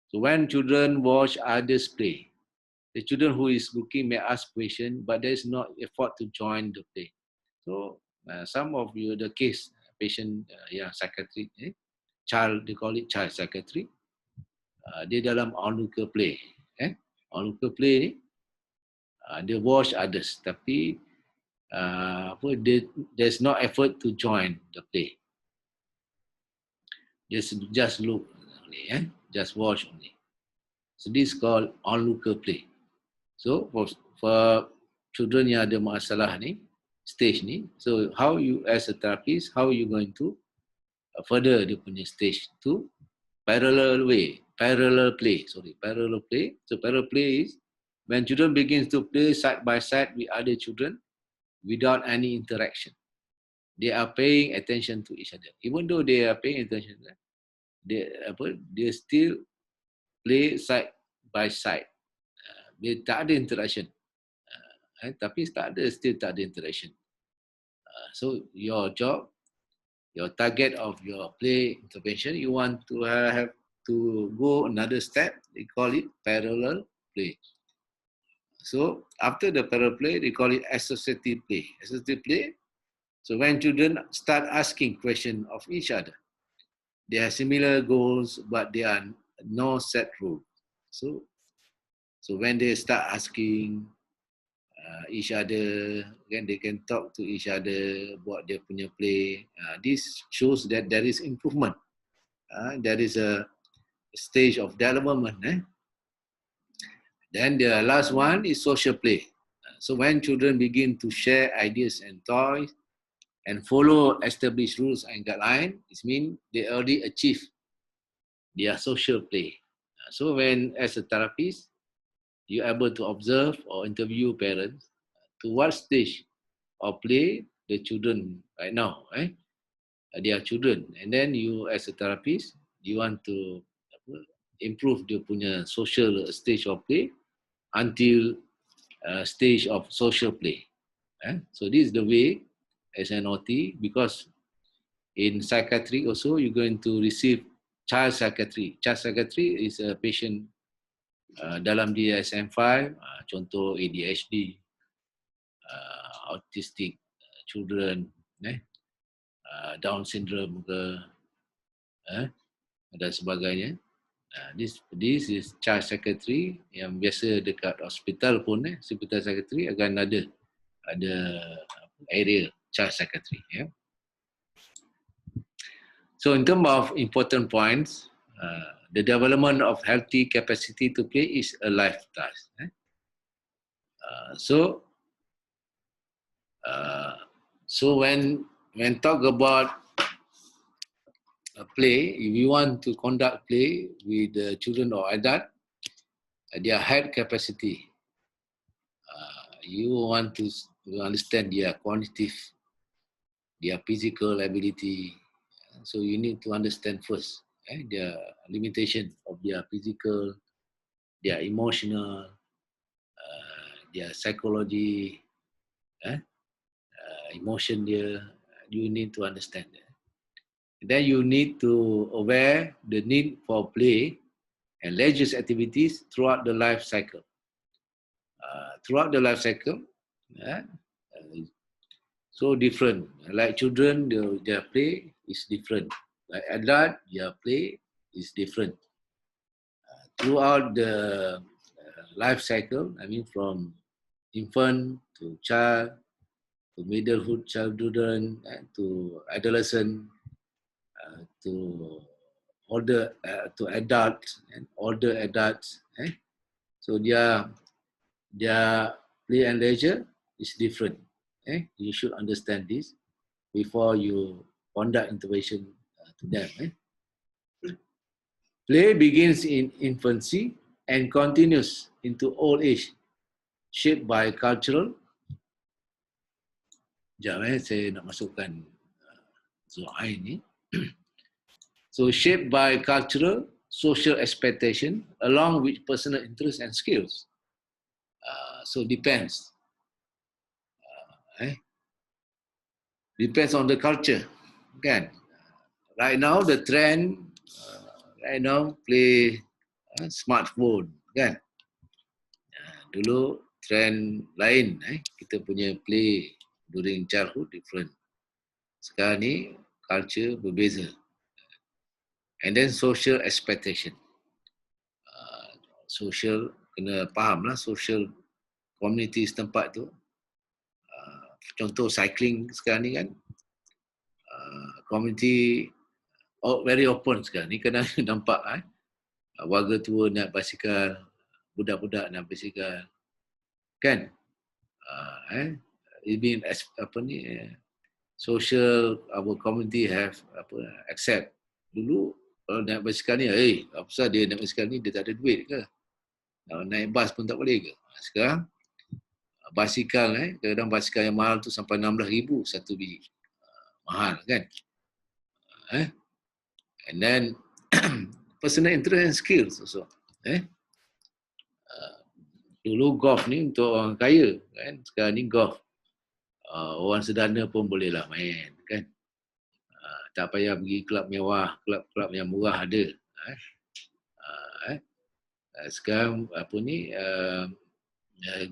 so when children watch others play, the children who is looking may ask question, but there is no effort to join the play. So some of you, the case, patient psychiatric, child, they call it child psychiatry, dia dalam onlooker play. Onlooker play ni, they watch others, tapi there's no effort to join the play. Just look only, just watch only. So this is called onlooker play. So for children yang ada masalah ni, stage ni, so how you as a therapist, how you going to further dia punya stage to parallel play. So parallel play is when children begins to play side by side with other children without any interaction. They are paying attention to each other. Even though they are paying attention, they still play side by side. Dia tak ada interaction. Tapi still tak ada interaction. So your job, your target of your play intervention, you want to have to go another step. They call it parallel play. So after the parallel play, they call it associative play. Associative play, so when children start asking questions of each other, they have similar goals, but there are no set rules. So when they start asking each other, then they can talk to each other about their punya play. This shows that there is improvement. There is a stage of development. Then the last one is social play. So when children begin to share ideas and toys and follow established rules and guidelines, it means they already achieve their social play. So when as a therapist, you're able to observe or interview parents to what stage of play the children right now. They are children. And then you as a therapist, you want to improve dia punya social stage of play until stage of social play. So this is the way as an OT, because in psychiatry also you're going to receive child psychiatry. Child psychiatry is a patient dalam DSM-5, contoh ADHD, autistic children, Down syndrome ke, dan sebagainya. This is child psychiatry yang biasa dekat hospital pun, hospital psychiatry akan ada ada area child psychiatry. Yeah. So in terms of important points, the development of healthy capacity to play is a life task. So when talk about play, if you want to conduct play with the children or adult, their head capacity, you want to understand their cognitive, their physical ability. So you need to understand first their limitation of their physical, their emotional, their psychology, emotion dia. You need to understand that. Then you need to aware the need for play and leisure activities throughout the life cycle. Throughout the life cycle, so different. Like children, their play is different. Like adult, their play is different. Throughout the life cycle, I mean from infant to child, to middlehood children, to adolescent, to older, to adults and older adults. So their play and leisure is different. You should understand this before you conduct intervention to them. Play begins in infancy and continues into old age, shaped by cultural. Sekejap saya nak masukkan Zuhair ni. So shaped by cultural, social expectation, along with personal interest and skills. So depends. Depends on the culture, kan? Right now the trend, right now play smartphone, kan? Dulu trend lain, kita punya play during childhood different. Sekarang ni culture berbeza. And then social expectation. Social, kena faham lah social community setempat tu. Contoh cycling sekarang ni kan, community very open sekarang ni. Kadang nampak warga tua naik basikal, budak-budak naik basikal, kan? It mean apa ni, social, our community have accept. Dulu kalau naik basikal ni, apa pasal dia naik basikal ni, dia tak ada duit ke? Naik bas pun tak boleh ke? Sekarang basikal, kadang-kadang basikal yang mahal tu sampai 16,000 satu biji. Mahal kan? And then personal interest and skills also. Dulu golf ni untuk orang kaya kan? Sekarang ni golf orang sederhana pun bolehlah main kan? Tak payah pergi kelab mewah, kelab-kelab yang murah ada. Sekarang apa ni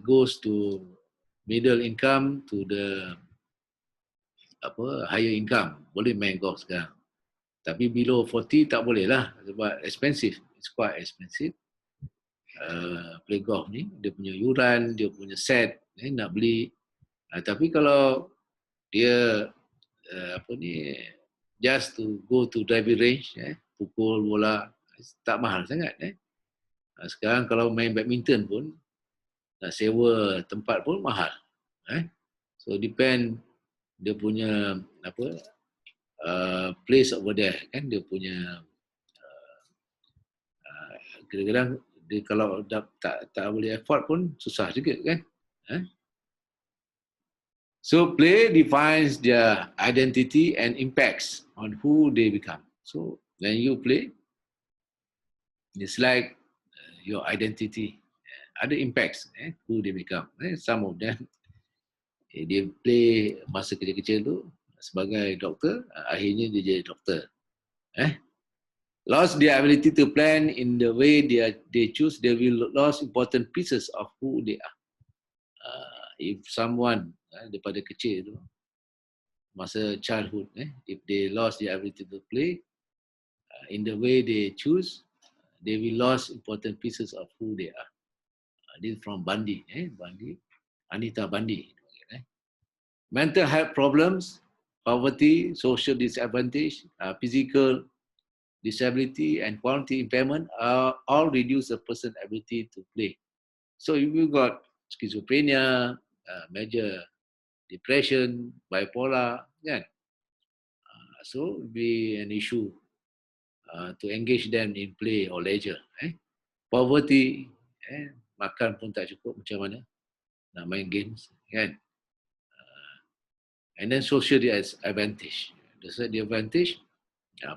goes to middle income to the higher income, boleh main golf sekarang. Tapi below 40 tak boleh lah sebab expensive. It's quite expensive. Play golf ni dia punya yuran, dia punya set nak beli. Tapi kalau dia just to go to driving range, pukul bola, tak mahal sangat. Sekarang kalau main badminton pun nak sewa tempat pun mahal. So depend dia punya place over there kan, dia punya kadang-kadang dia kalau tak boleh afford pun susah juga kan. So play defines their identity and impacts on who they become. So when you play, it's like your identity, ada impacts who they become. Some of them dia play masa kecil-kecil tu sebagai doktor, akhirnya dia jadi doktor. Lost their ability to plan in the way they choose, they will lose important pieces of who they are. If someone daripada kecil tu, masa childhood, if they lost their ability to play in the way they choose, they will lose important pieces of who they are. This from Bandi, Anita Bandi. mental health problems, poverty, social disadvantage, physical disability, and quality impairment all reduce a person's ability to play. So if you got schizophrenia, major depression, bipolar, kan? So it will be an issue to engage them in play or leisure. Poverty, makan pun tak cukup, macam mana nak main games, kan? And then social disadvantage. The advantage,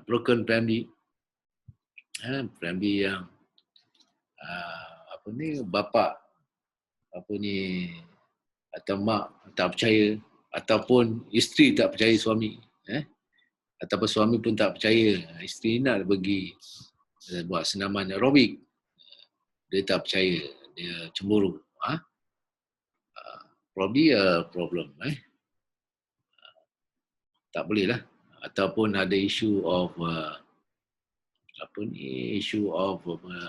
broken family, family yang bapa atau mak tak percaya, ataupun isteri tak percaya suami, ataupun suami pun tak percaya isteri nak pergi buat senaman aerobik, dia tak percaya, dia cemburu, probably a problem, tak boleh lah. Ataupun ada isu of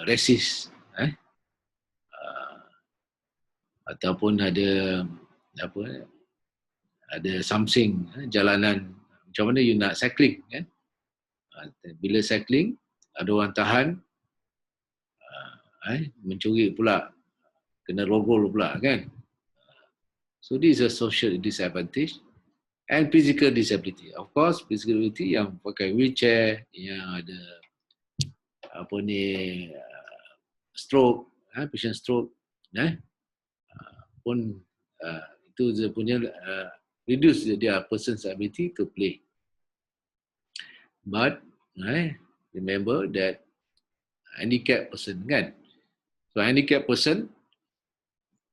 racist, ataupun ada ada something, jalanan, macam mana you nak cycling, kan? Bila cycling ada orang tahan, mencuri pula, kena rogol pula, kan? So this is a social disadvantage. And physical disability. Of course, physical disability yang pakai wheelchair, yang ada stroke, patient stroke, pun itu dia punya reduce their person's ability to play. But remember that handicapped person, kan? So handicapped person,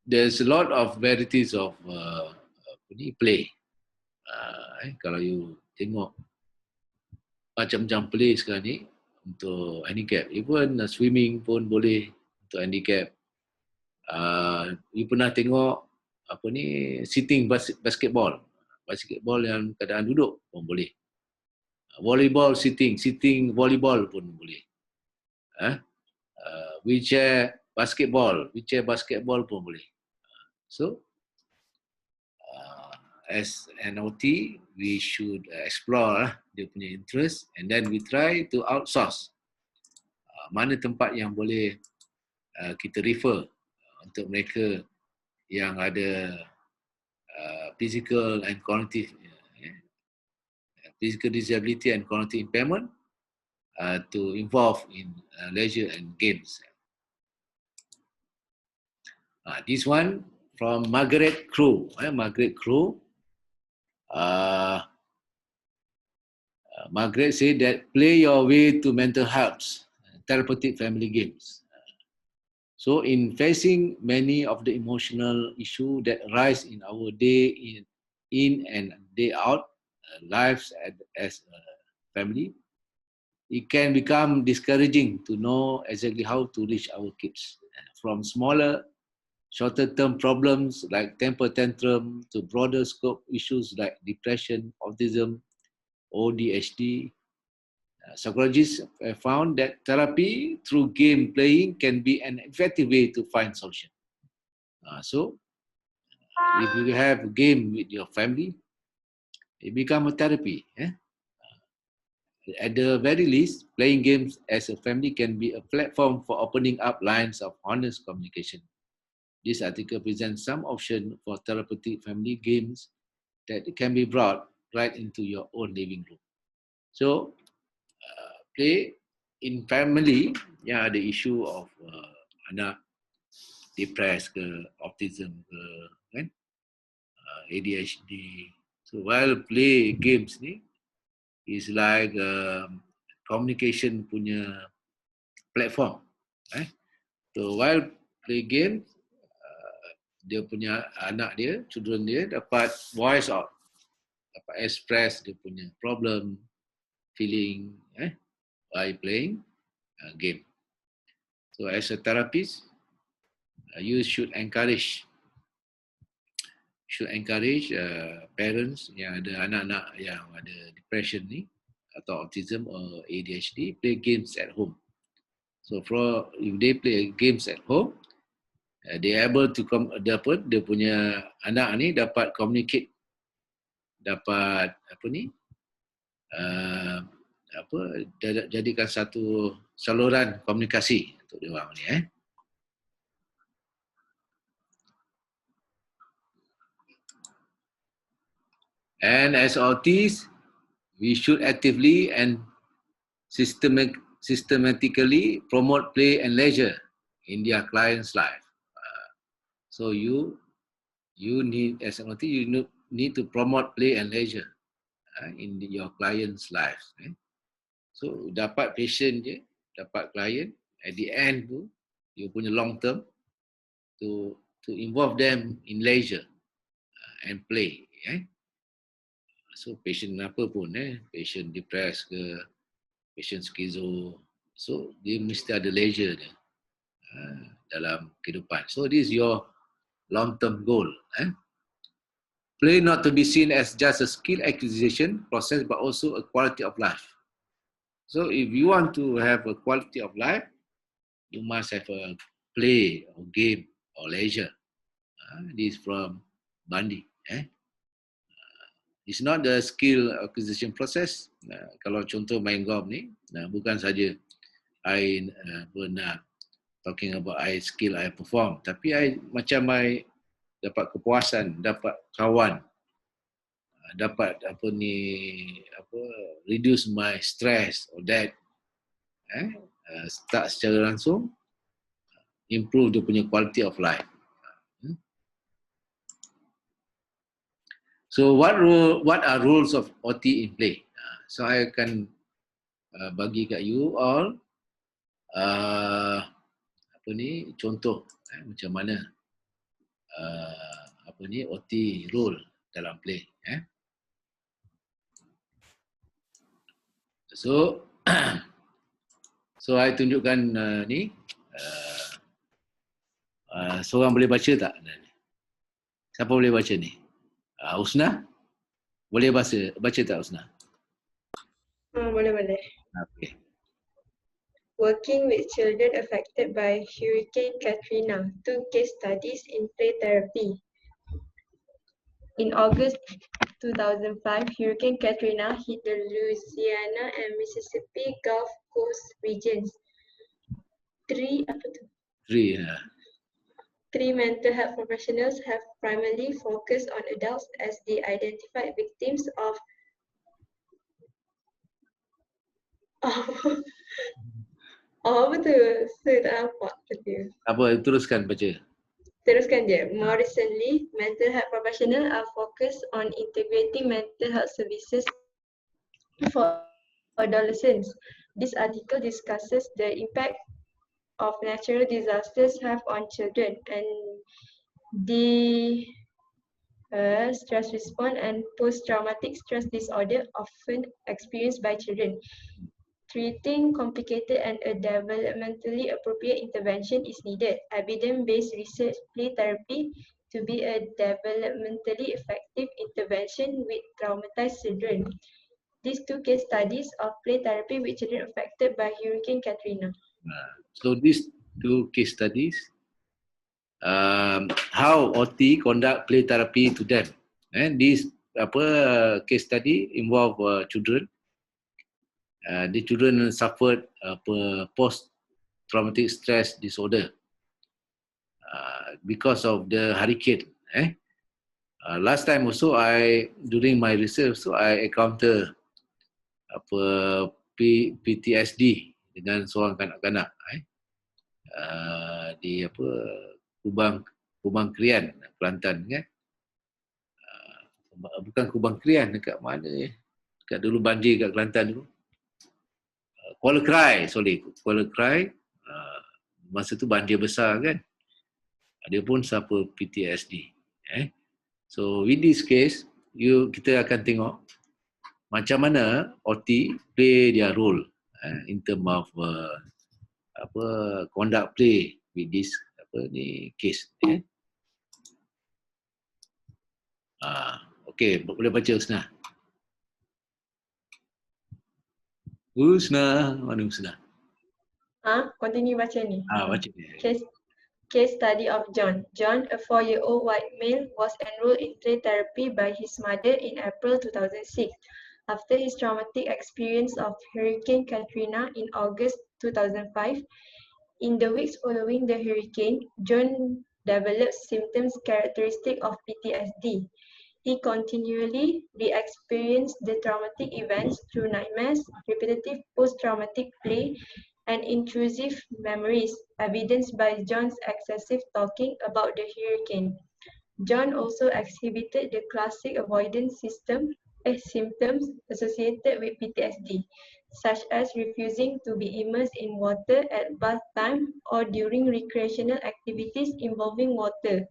there's a lot of varieties of play. Kalau you tengok macam-macam play sekarang ni untuk handicap, even swimming pun boleh untuk handicap. You pernah tengok sitting basketball yang keadaan duduk pun boleh. Volleyball sitting volleyball pun boleh. Wheelchair basketball pun boleh. So as an OT, we should explore dia punya interest, and then we try to outsource mana tempat yang boleh kita refer untuk mereka yang ada physical disability and cognitive impairment to involve in leisure and games. This one from Margaret Crow. Margaret Crow. Margaret said that play your way to mental health, therapeutic family games. So in facing many of the emotional issues that arise in our day in and day out lives as a family, it can become discouraging to know exactly how to reach our kids. From smaller, shorter-term problems like temper tantrum to broader scope issues like depression, autism, ADHD. Psychologists have found that therapy through game playing can be an effective way to find solution. So, if you have a game with your family, it becomes a therapy. At the very least, playing games as a family can be a platform for opening up lines of honest communication. This article presents some options for therapeutic family games that can be brought right into your own living room. So, play in family yang ada isu of anak depressed ke, autism ke, kan? ADHD. So, while play games ni is like communication punya platform. So, while play games, dia punya anak dia, children dia dapat voice out, dapat express dia punya problem, feeling by playing game. So as a therapist, you should encourage parents yang ada anak-anak yang ada depression ni atau autism or ADHD play games at home. So if they play games at home, they able to dia punya anak ni dapat communicate dapat jadikan satu saluran komunikasi untuk dia orang ni. And as OTs, we should actively and systematically promote play and leisure in their client's life. So you need, as an OT, you need to promote play and leisure in your client's lives. So dapat patient je, dapat client, at the end tu, you punya long term to involve them in leisure and play. So patient apa pun, patient depressed ke, patient schizo, so dia mesti ada leisure dia dalam kehidupan. So this is your long term goal. Play not to be seen as just a skill acquisition process, but also a quality of life. So if you want to have a quality of life, you must have a play or game or leisure. This is from Bandi. It's not the skill acquisition process. Kalau contoh main golf ni, bukan saja I pernah talking about I skill I perform, tapi I macam I dapat kepuasan, dapat kawan, dapat reduce my stress or that. Start secara langsung improve dia punya quality of life. So what are rules of OT in play? So I akan bagi kat you all contoh macam mana OT rule dalam play. So I tunjukkan ni. Seorang boleh baca tak? Siapa boleh baca ni? Usna? Boleh baca tak Usna? Boleh. Okay. Working with children affected by Hurricane Katrina, 2 case studies in play therapy. In August 2005, Hurricane Katrina hit the Louisiana and Mississippi Gulf Coast regions. Three mental health professionals have primarily focused on adults as they identified victims of apa tu? Saya tak nampak tadi. Apa, teruskan baca. Teruskan je. More recently, mental health professionals are focused on integrating mental health services for adolescents. This article discusses the impact of natural disasters have on children and the stress response and post-traumatic stress disorder often experienced by children. Treating complicated and a developmentally appropriate intervention is needed. Evidence-based research play therapy to be a developmentally effective intervention with traumatized children. These 2 case studies of play therapy with children affected by Hurricane Katrina. So these 2 case studies, how OT conduct play therapy to them. And these case study involve children. The children suffered post-traumatic stress disorder because of the hurricane. Last time also during my research, so I encounter PTSD dengan seorang kanak-kanak di Kubang Krian, Kelantan kan. Bukan Kubang Krian, dekat mana dekat dulu banjir kat Kelantan dulu. Kuala Krai. Masa tu banjir besar kan. Dia pun suffer PTSD. So with this case, kita akan tengok macam mana OT play their role in term of conduct play with this case. Okay, boleh baca Usna. Usna, mana Usna? Continue baca ni. Baca. case study of John. John, a 4-year-old white male, was enrolled in play therapy by his mother in April 2006 after his traumatic experience of Hurricane Katrina in August 2005. In the weeks following the hurricane, John developed symptoms characteristic of PTSD. He continually re-experienced the traumatic events through nightmares, repetitive post-traumatic play, and intrusive memories, evidenced by John's excessive talking about the hurricane. John also exhibited the classic avoidance symptoms associated with PTSD, such as refusing to be immersed in water at bath time or during recreational activities involving water.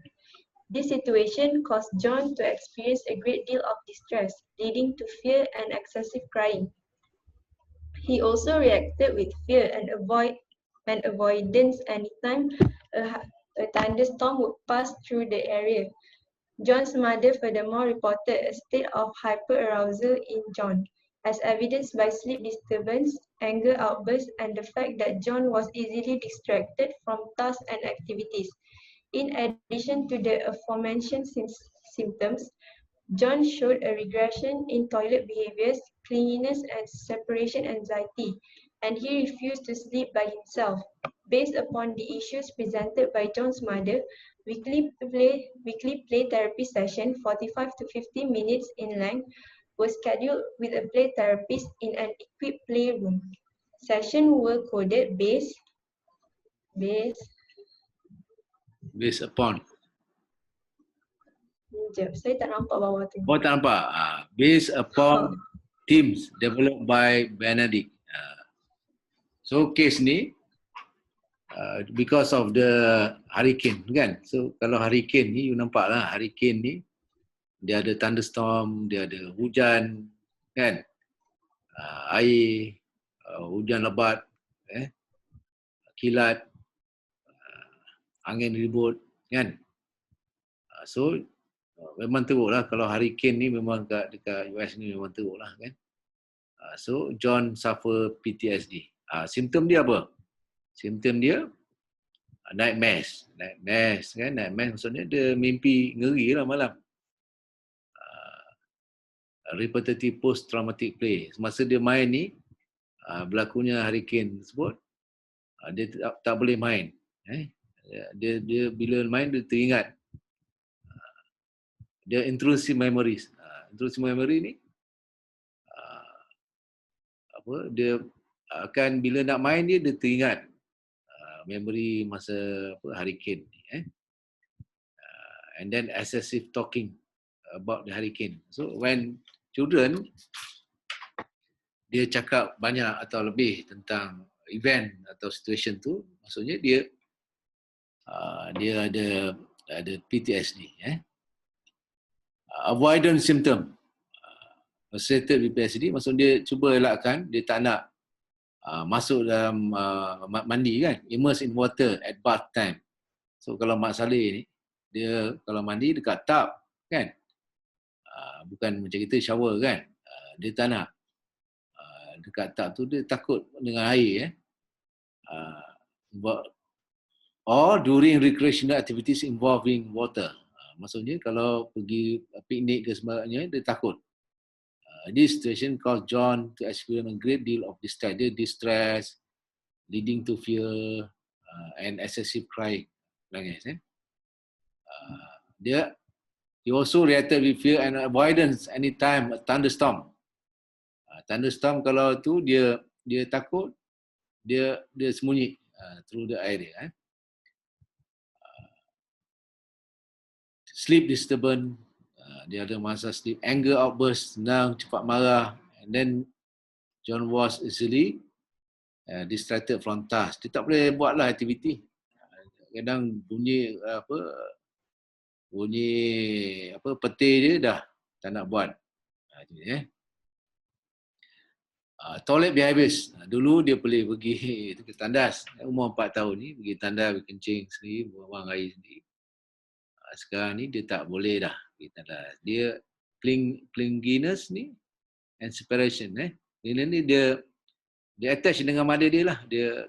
This situation caused John to experience a great deal of distress, leading to fear and excessive crying. He also reacted with fear and avoidance anytime a thunderstorm would pass through the area. John's mother furthermore reported a state of hyperarousal in John, as evidenced by sleep disturbance, anger outbursts, and the fact that John was easily distracted from tasks and activities. In addition to the aforementioned symptoms, John showed a regression in toilet behaviors, cleanliness, and separation anxiety, and he refused to sleep by himself. Based upon the issues presented by John's mother, weekly play therapy session, 45 to 50 minutes in length, was scheduled with a play therapist in an equipped playroom. Sessions were coded based upon. Sekejap, saya tak nampak bawah tu. Oh, tak nampak. Based upon themes developed by Benedict. So case ni because of the hurricane kan. So kalau hurricane ni you nampak lah, hurricane ni dia ada thunderstorm, dia ada hujan kan. Air, hujan lebat, kilat, angin ribut kan. So memang teruk lah kalau hurricane ni memang dekat US ni memang teruk lah kan. So John suffer PTSD. Simptom dia apa? Simptom dia nightmares kan. Nightmares maksudnya dia mimpi ngeri lah malam. Repetitive post-traumatic play. Semasa dia main ni, berlakunya hurricane tersebut, dia tak boleh main. Dia bila main dia teringat. Dia intrusive memories. Intrusive memory ni dia akan bila nak main dia teringat memory masa hurricane ni. And then excessive talking about the hurricane. So when children dia cakap banyak atau lebih tentang event atau situation tu, maksudnya dia ada PTSD. Avoidance symptom associated with PTSD, maksud dia cuba elakkan, dia tak nak masuk dalam mandi kan, immerse in water at bath time. So kalau Mak Saleh ni, dia kalau mandi dekat tub kan, bukan macam kita shower kan, dia tak nak. Dekat tub tu dia takut dengan air or during recreational activities involving water. Maksudnya kalau pergi piknik ke sebagainya, dia takut. This situation caused John to experience a great deal of distress, leading to fear and excessive crying. He also reacted with fear and avoidance anytime a thunderstorm. Thunderstorm kalau tu dia takut, dia sembunyi through the area. Sleep disturbance, dia ada masa sleep, anger outburst, senang cepat marah, and then John was easily distracted from task. Dia tak boleh buatlah aktiviti. Kadang bunyi peti dia dah tak nak buat. Toilet behaviors. Dulu dia boleh pergi ke tandas. Umur 4 tahun ni pergi tandas, pergi kencing sendiri, buang air sendiri. Sekarang ni dia tak boleh dah pergi tandas. Dia clinginess ni and separation. Ini ni dia attach dengan mother dia lah. Dia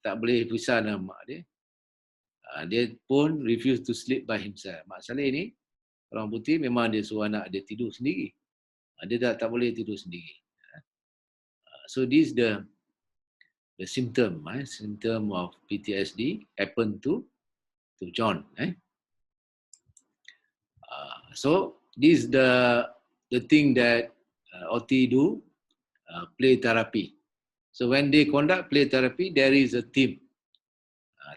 tak boleh pisah dengan mak dia. dia pun refuse to sleep by himself. Mak Saleh ni orang putih memang dia suruh anak dia tidur sendiri. Dia tak boleh tidur sendiri. So this is the symptom of PTSD happen to John. So this is the thing that OT do, play therapy. So when they conduct play therapy, there is a theme.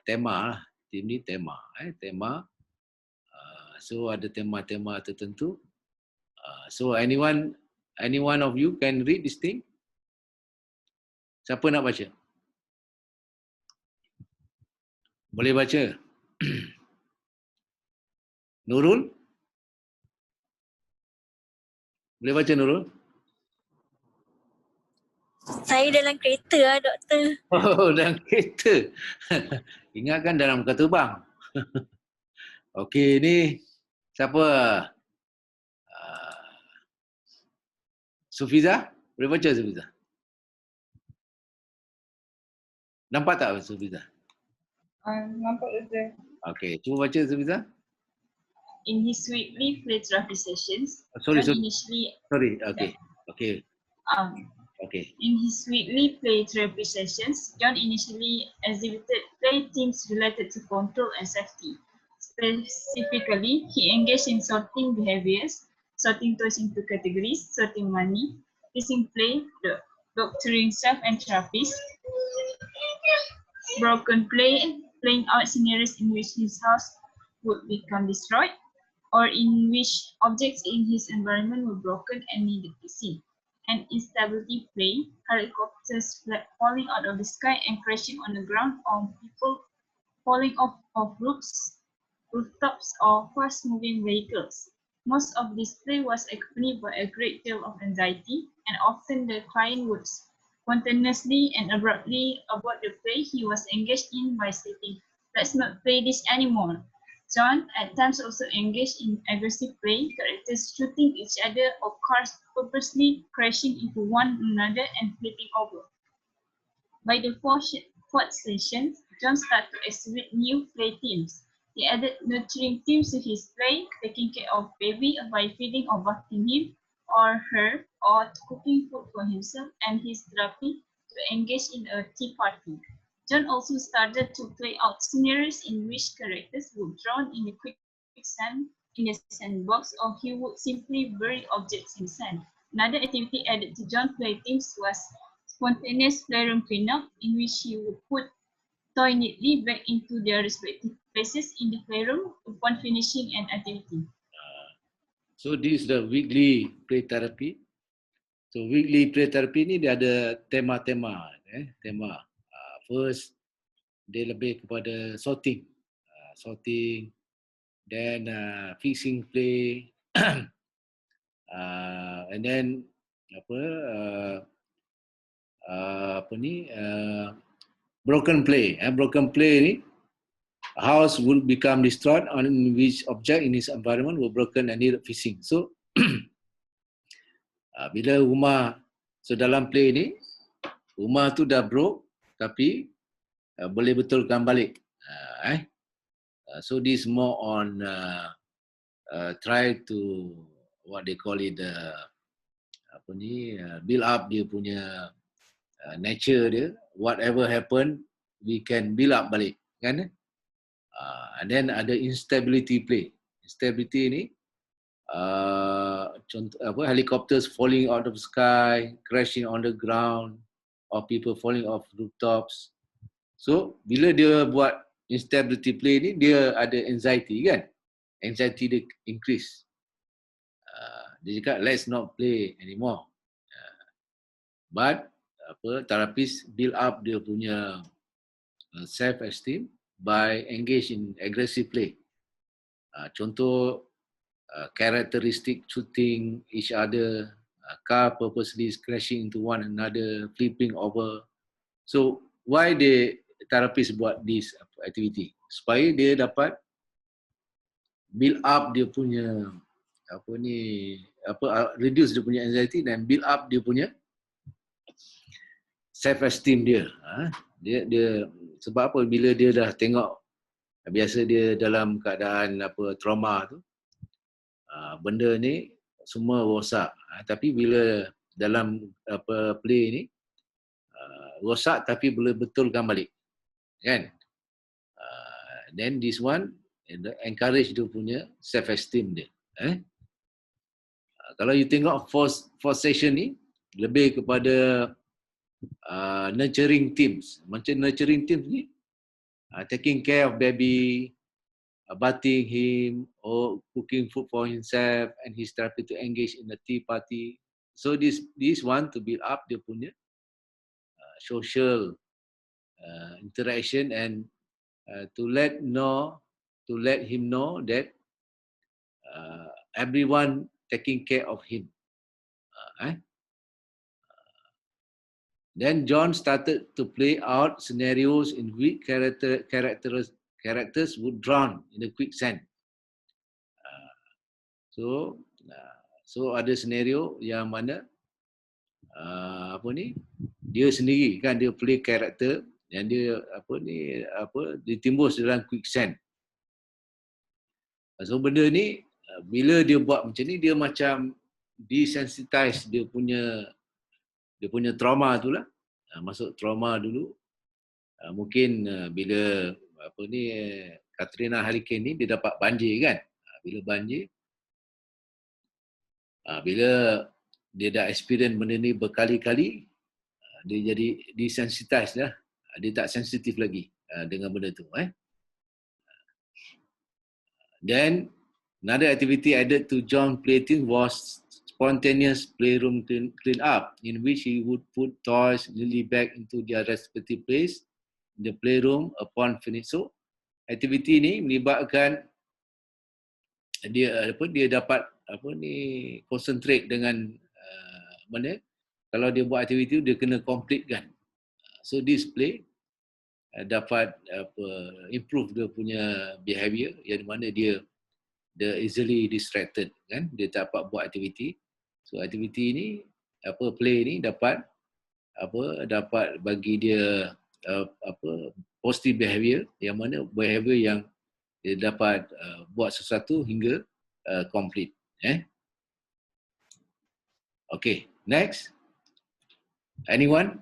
Tema lah. Theme ni tema. Tema. So ada tema-tema tertentu. So anyone of you can read this thing? Siapa nak baca? Boleh baca? Nurul? Boleh baca Nurul? Saya dalam kereta lah, doktor. Oh, dalam kereta. Ingatkan dalam muka terbang. Okey, ni siapa? Sufiza? Boleh baca Sufiza? Nampak tak Sufiza? Nampak doktor. Okey, cuba baca Sufiza. In his weekly play therapy sessions, Sorry. initially Okay. in his weekly play therapy sessions, John initially exhibited play themes related to control and safety. Specifically, he engaged in sorting behaviors, sorting toys into categories, sorting money, fixing play, doctoring self and therapies, broken play, playing out scenarios in which his house would become destroyed, or in which objects in his environment were broken and needed fixing. And instability play, helicopters falling out of the sky and crashing on the ground, or people falling off of rooftops, or fast-moving vehicles. Most of this play was accompanied by a great deal of anxiety, and often the client would spontaneously and abruptly abort the play he was engaged in by stating, "Let's not play this anymore." John at times also engaged in aggressive play, characters shooting each other or cars purposely crashing into one another and flipping over. By the fourth session, John started to exhibit new play themes. He added nurturing themes to his play, taking care of baby by feeding or bathing him or her, or cooking food for himself and his therapy to engage in a tea party. John also started to play out scenarios in which characters would drown in the quicksand in the sandbox, or he would simply bury objects in sand. Another activity added to John's play themes was spontaneous playroom cleanup, in which he would put toy neatly back into their respective places in the playroom upon finishing an activity. So this is the weekly play therapy. So weekly play therapy ni dia ada tema-tema. Tema. First, dia lebih kepada sorting. Then fixing play. And then broken play. Broken play ni, a house will become destroyed on which object in its environment were broken and needed fixing. So bila rumah, so dalam play ni, rumah tu dah broke tapi boleh betulkan balik. So this more on try to what they call it build up dia punya nature dia. Whatever happen, we can build up balik, kan? And then ada instability play. Instability ni contoh helicopters falling out of the sky, crashing on the ground, or people falling off rooftops. So bila dia buat instability play ni, dia ada anxiety, kan? Anxiety dia increase. Dia cakap let's not play anymore. But therapist build up dia punya self esteem by engage in aggressive play. Contoh characteristic shooting each other, car purposely crashing into one another, flipping over. So why the therapist buat this activity? Supaya dia dapat build up dia punya reduce dia punya anxiety dan build up dia punya self esteem dia. Dia sebab apa, bila dia dah tengok biasa dia dalam keadaan trauma tu, benda ni semua rosak. Tapi bila dalam play ni rosak tapi boleh betulkan balik, kan? Then this one encourage dia punya self esteem dia. Kalau you tengok first session ni lebih kepada nurturing teams. Macam nurturing teams ni, taking care of baby, bathing him, or cooking food for himself, and he's started to engage in the tea party. So this one to build up dia punya social interaction, and to let him know that everyone taking care of him. Then John started to play out scenarios in which characters would drown in the quicksand. So ada scenario yang mana dia sendiri kan, dia play karakter yang dia ditimbus dalam quicksand. So benda ni bila dia buat macam ni, dia macam desensitize dia punya trauma tu lah. Masuk trauma dulu. Mungkin bila Katrina Hurricane ni dia dapat banjir kan. Bila banjir, bila dia dah experience benda ni berkali-kali, dia jadi desensitize lah. Dia tak sensitif lagi dengan benda tu. Then another activity added to John plaything was spontaneous playroom clean up, in which he would put toys neatly back into their respective place in the playroom upon finish. So aktiviti ni melibatkan dia dapat concentrate dengan mana kalau dia buat aktiviti dia kena complete kan. So this play dapat improve dia punya behavior, yang mana dia easily distracted kan, dia tak dapat buat aktiviti. So aktiviti ni play ni dapat bagi dia positive behavior, yang mana behavior yang dia dapat buat sesuatu hingga complete. Okay, next. Anyone?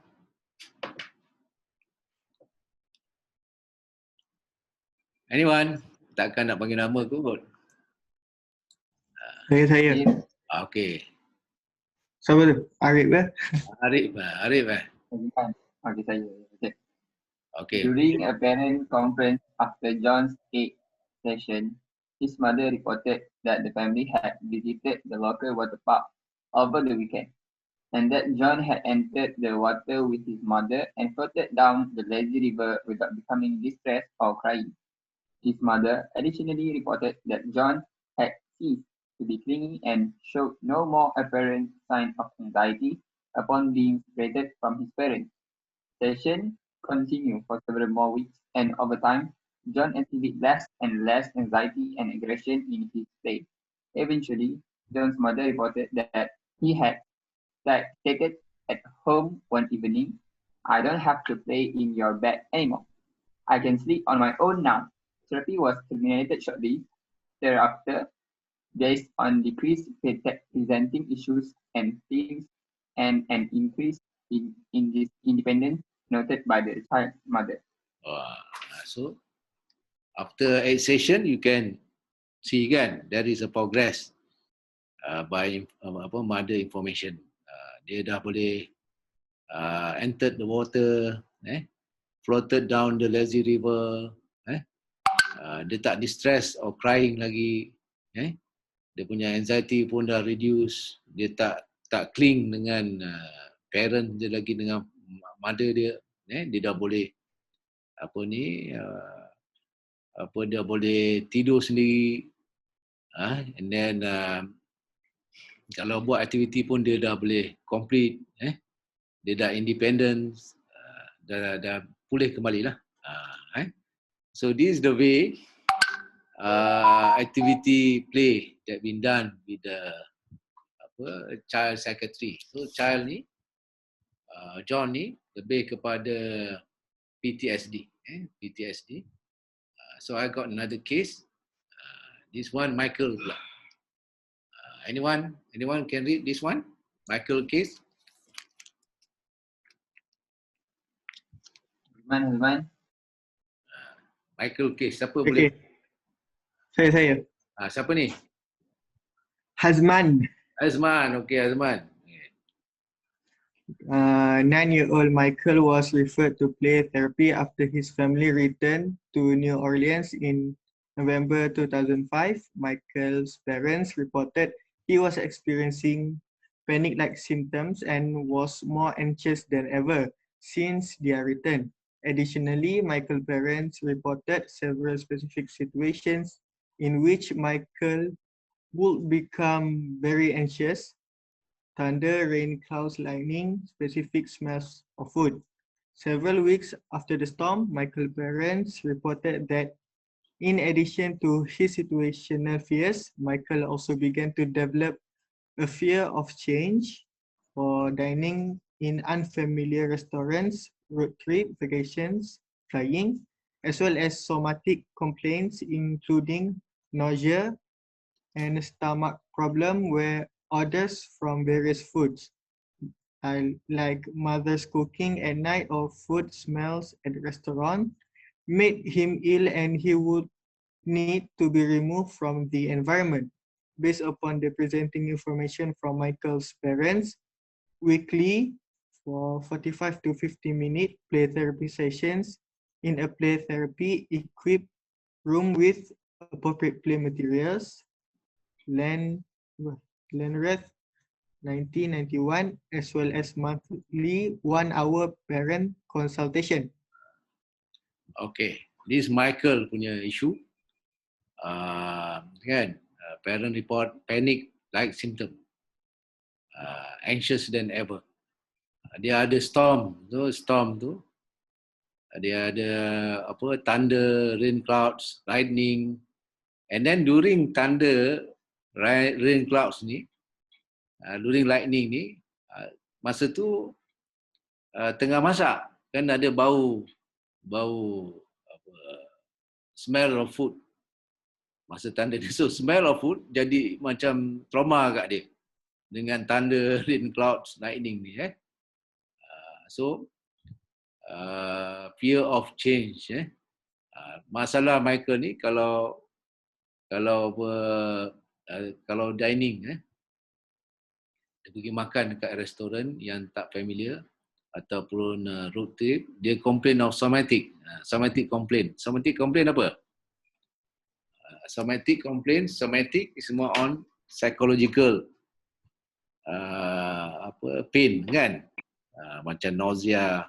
Anyone? Takkan nak panggil nama kot. Saya. Okay. Siapa tu? Arif ke? Arif. Okay, saya. Okay. During a parent conference after John's 8th session, his mother reported that the family had visited the local water park over the weekend, and that John had entered the water with his mother and floated down the lazy river without becoming distressed or crying. His mother additionally reported that John had ceased to be clingy and showed no more apparent sign of anxiety upon being separated from his parents. Session continued for several more weeks, and over time, John exhibited less and less anxiety and aggression in his play. Eventually, John's mother reported that he had stated at home one evening, "I don't have to play in your bed anymore. I can sleep on my own now." Therapy was terminated shortly thereafter, based on decreased presenting issues and themes and an increase in independence noted by the child's mother. So after 8 session, you can see kan there is a progress by mother information. Dia dah boleh entered the water, floated down the lazy river, dia tak distress or crying lagi, dia punya anxiety pun dah reduce, dia tak cling dengan parent dia lagi, dengan mother dia, dia dah boleh dia boleh tidur sendiri, and then kalau buat aktiviti pun dia dah boleh complete, dia dah independent, dah pulih kembali lah. So this is the way activity play that been done with the child psychiatry. So child ni, John ni lebih kepada PTSD, PTSD. So I got another case. This one Michael pula. Anyone can read this one? Michael case. Hazman. Michael case. Siapa boleh? Okay. Saya. Siapa ni? Hazman. Azman. Okay, Azman. 9-year-old Michael was referred to play therapy after his family returned to New Orleans in November 2005. Michael's parents reported he was experiencing panic-like symptoms and was more anxious than ever since their return. Additionally, Michael's parents reported several specific situations in which Michael would become very anxious: thunder, rain, clouds, lightning, specific smells of food. Several weeks after the storm, Michael's parents reported that in addition to his situational fears, Michael also began to develop a fear of change for dining in unfamiliar restaurants, road trip, vacations, flying, as well as somatic complaints including nausea and stomach problem where orders from various foods, like mother's cooking at night or food smells at the restaurant, made him ill and he would need to be removed from the environment. Based upon the presenting information from Michael's parents, weekly for 45 to 50-minute play therapy sessions in a play therapy equipped room with appropriate play materials, Lenreth 1991, as well as monthly 1-hour parent consultation. Okay, this Michael punya issue. Kan, parent report panic-like symptom, anxious than ever. Dia ada storm tu, dia ada apa, thunder, rain clouds, lightning, and then during thunder, rain clouds ni, during lightning ni, masa tu tengah masak, kan ada bau apa, smell of food. Masa thunder ni, so smell of food jadi macam trauma kat dia dengan thunder, rain clouds, lightning ni. So fear of change. Masalah Michael ni kalau dining, dia pergi makan dekat restoran yang tak familiar ataupun road trip, dia complain of somatic complaint. Somatic complaint apa? Somatic is more on psychological pain, kan? Macam nausea,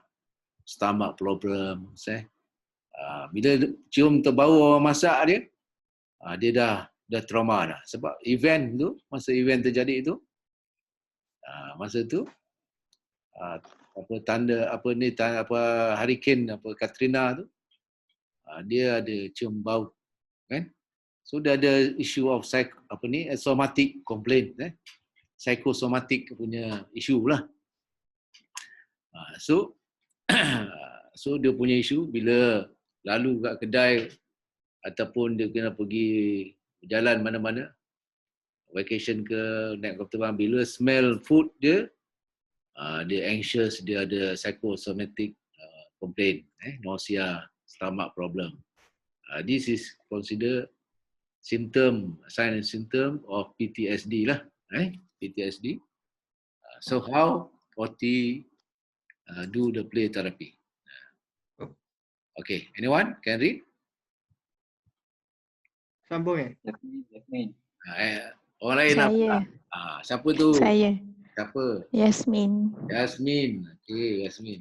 stomach problem, bila cium terbau orang masak dia, dia dah trauma dah. Sebab event tu, masa event terjadi itu, masa tu hurricane Katrina tu, dia ada cium bau, kan? So dia ada issue of somatic complaint, psychosomatic punya issue lah. So dia punya issue bila lalu kat kedai ataupun dia kena pergi jalan mana-mana, vacation ke, naik kapal terbang, bila smell food dia anxious, dia ada psychosomatic complaint, nausea, stomach problem. This is considered sign and symptom of PTSD lah, PTSD. So how Oti do the play therapy? Okay, anyone can read? Jasmine. Orang lain Saya. apa? Siapa tu? Saya. Siapa? Yasmin. Okay, Yasmin.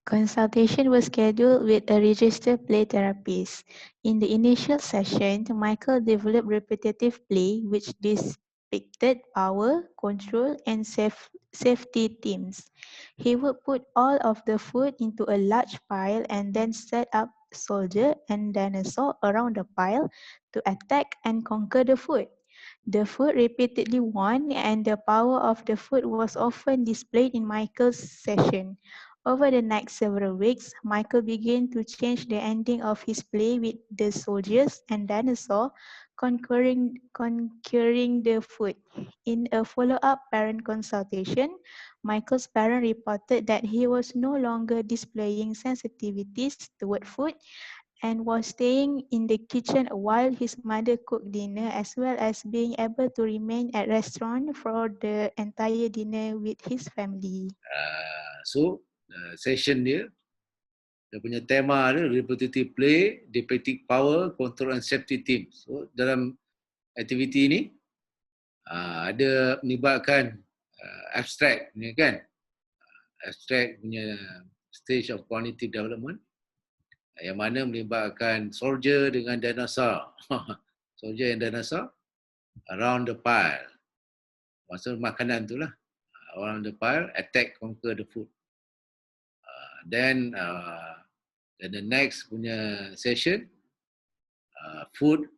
Consultation was scheduled with a registered play therapist. In the initial session, Michael developed repetitive play which depicted power, control, and safety themes. He would put all of the food into a large pile and then set up soldier and dinosaur around the pile to attack and conquer the food. The food repeatedly won, and the power of the food was often displayed in Michael's session. Over the next several weeks, Michael began to change the ending of his play with the soldiers and dinosaur conquering the food. In a follow-up parent consultation, Michael's parent reported that he was no longer displaying sensitivities toward food and was staying in the kitchen while his mother cooked dinner, as well as being able to remain at restaurant for the entire dinner with his family. So session dia punya tema dia repetitive play, depicting power, control and safety team. So dalam aktiviti ni ada melibatkan abstract ni kan. Abstract punya stage of cognitive development yang mana melibatkan soldier dengan dinosaur. Soldier and dinosaur around the pile. Maksud makanan tu lah. Around the pile, attack, conquer the food. Then the next punya session, food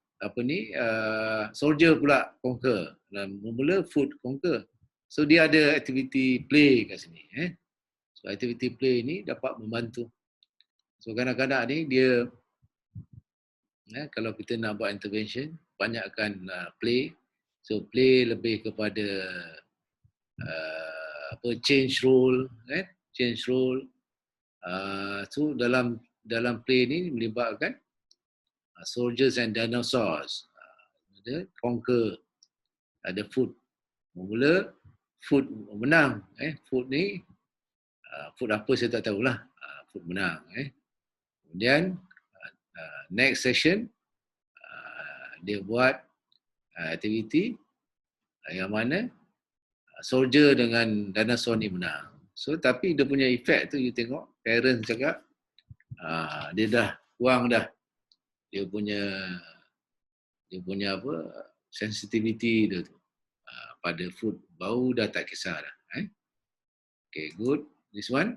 soldier pula conquer. Dan mula food conquer. So dia ada activity play kat sini. So activity play ni dapat membantu. So kanak-kanak ni dia kalau kita nak buat intervention, banyakkan play. So play lebih kepada change role, change role. So dalam play ni melibatkan soldiers and dinosaurs. Conquer the food. Mula food menang. Food ni food apa saya tak tahulah. Food menang. Kemudian next session dia buat aktiviti yang mana soldier dengan dinosaur ni menang. So tapi dia punya efek tu you tengok parents cakap dia dah kurang dah dia punya apa sensitivity dia tu pada food, bau dah tak kisah dah. Okay, good. This one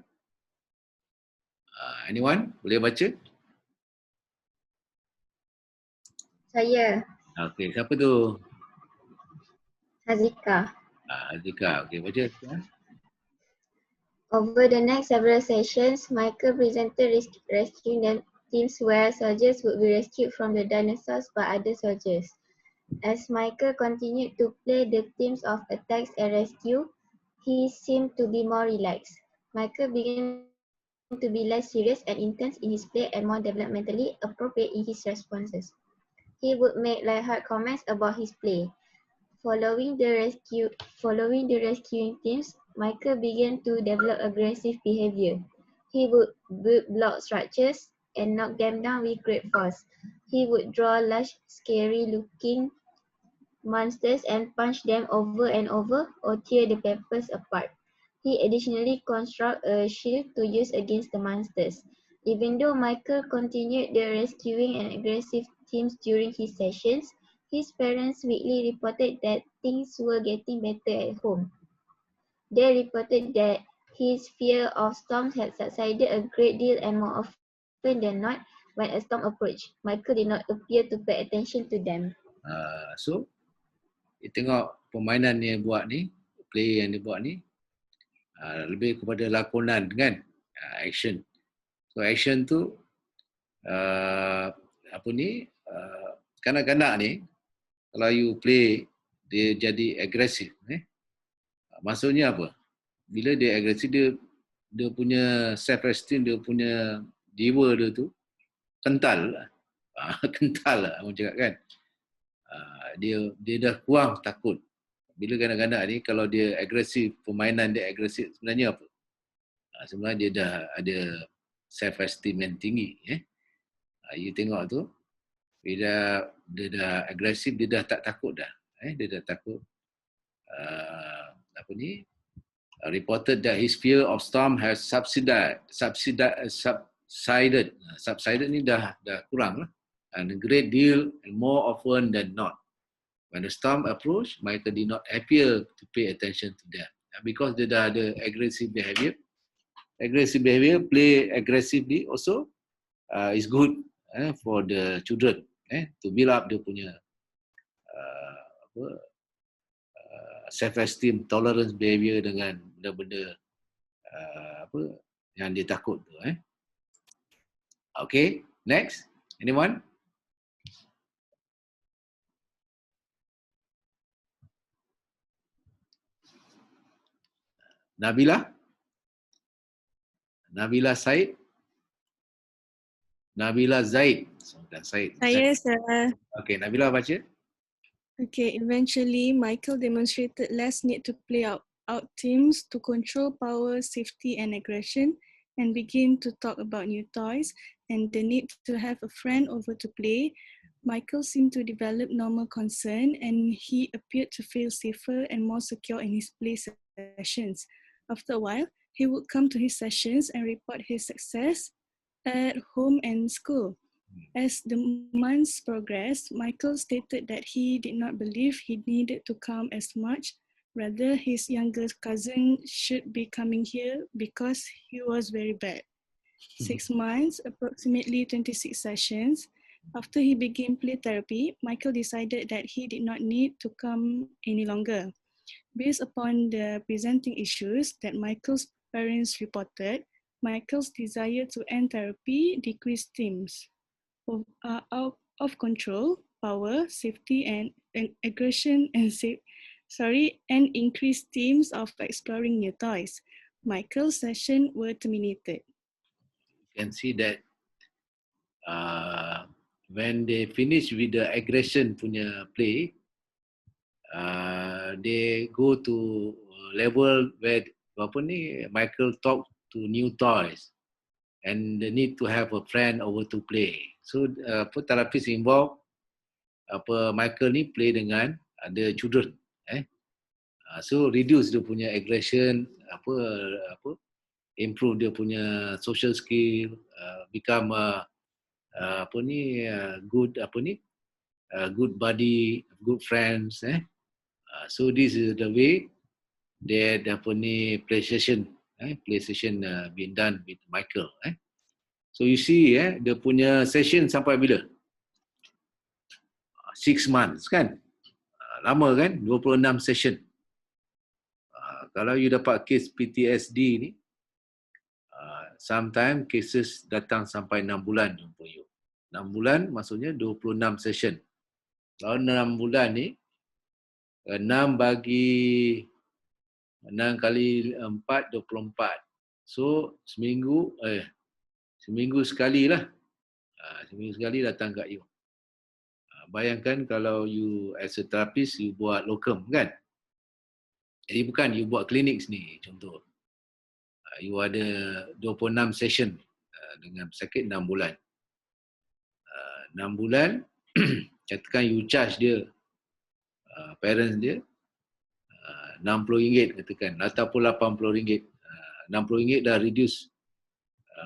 anyone boleh baca? Saya, Okay, siapa tu? Hazika. Azika. Okay, baca. Over the next several sessions, Michael presented rescue teams where soldiers would be rescued from the dinosaurs by other soldiers. As Michael continued to play the themes of attacks and rescue, he seemed to be more relaxed. Michael began to be less serious and intense in his play and more developmentally appropriate in his responses. He would make lighthearted comments about his play. Following the rescuing teams, Michael began to develop aggressive behavior. He would build block structures and knock them down with great force. He would draw large, scary-looking monsters and punch them over and over or tear the papers apart. He additionally constructed a shield to use against the monsters. Even though Michael continued the rescuing and aggressive themes during his sessions, his parents weekly reported that things were getting better at home. They reported that his fear of storms had subsided a great deal and more often than not, when a storm approached, Michael did not appear to pay attention to them. So, kita tengok permainan yang dia buat ni, play yang dia buat ni, lebih kepada lakonan kan, action. So action tu, kanak-kanak ni, kalau you play, dia jadi agresif. Maksudnya apa? Bila dia agresif, dia punya self-esteem, dia punya jiwa dia tu, kental lah. Kental lah, orang cakap kan. Dia dah kurang takut. Bila kanak-kanak ni, kalau dia agresif, permainan dia agresif, sebenarnya apa? Sebenarnya dia dah ada self-esteem yang tinggi. You tengok tu, bila dia dah agresif, dia dah tak takut dah. Dia dah takut. Reported that his fear of storm has subsided. Subsided ni dah kurang lah. And a great deal and more often than not. When the storm approached, Michael did not appear to pay attention to them. Because dia dah ada aggressive behavior. Aggressive behavior, play aggressively also is good for the children to build up dia punya self-esteem, tolerance behavior dengan benda-benda yang dia takut tu. Okay, next. Anyone? Nabila? Nabila Said? Nabila Zaid? Bukan Said. Saya, sir. Okay, Nabila baca. Okay, eventually, Michael demonstrated less need to play out teams to control power, safety, and aggression, and begin to talk about new toys and the need to have a friend over to play. Michael seemed to develop normal concern, and he appeared to feel safer and more secure in his play sessions. After a while, he would come to his sessions and report his success at home and school. As the months progressed, Michael stated that he did not believe he needed to come as much. Rather, his younger cousin should be coming here because he was very bad. 6 months, approximately 26 sessions. After he began play therapy, Michael decided that he did not need to come any longer. Based upon the presenting issues that Michael's parents reported, Michael's desire to end therapy decreased themes of control, power, safety, and aggression, and increased themes of exploring new toys. Michael's session were terminated. You can see that when they finish with the aggression punya play, they go to level where Michael talk to new toys and they need to have a friend over to play. So therapist involved Michael ni play dengan ada children. So reduce dia punya aggression, improve dia punya social skill, become good good buddy, good friends. So this is the way that play session being done with Michael. So you see dia punya session sampai bila? 6 months kan? Lama kan? 26 session. Kalau you dapat case PTSD ni, sometimes cases datang sampai 6 bulan jumpa you. 6 bulan maksudnya 26 session. Kalau 6 bulan ni, 6 kali 4, 24. So seminggu sekali lah. Seminggu sekali datang kat you. Bayangkan kalau you as a therapist, you buat locum kan? Jadi bukan you buat klinik ni contoh. You ada 26 session dengan sakit 6 bulan. 6 bulan, katakan you charge dia, parents dia, RM60 katakan, ataupun RM80. RM60 dah reduce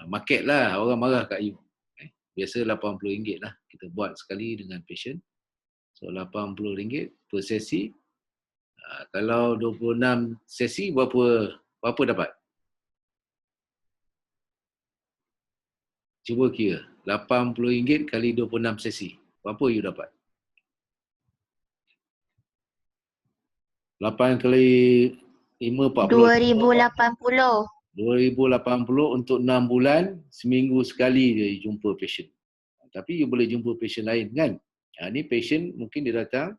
market lah, orang marah kat you. Biasa RM80 lah kita buat sekali dengan patient. So RM80 per sesi. Kalau 26 sesi berapa dapat? Cuba kira, RM80 kali 26 sesi. Berapa you dapat? 8 kali 5, 40. 2080. 2080 untuk 6 bulan, seminggu sekali dia jumpa patient. Tapi you boleh jumpa patient lain kan? Ni patient mungkin dia datang,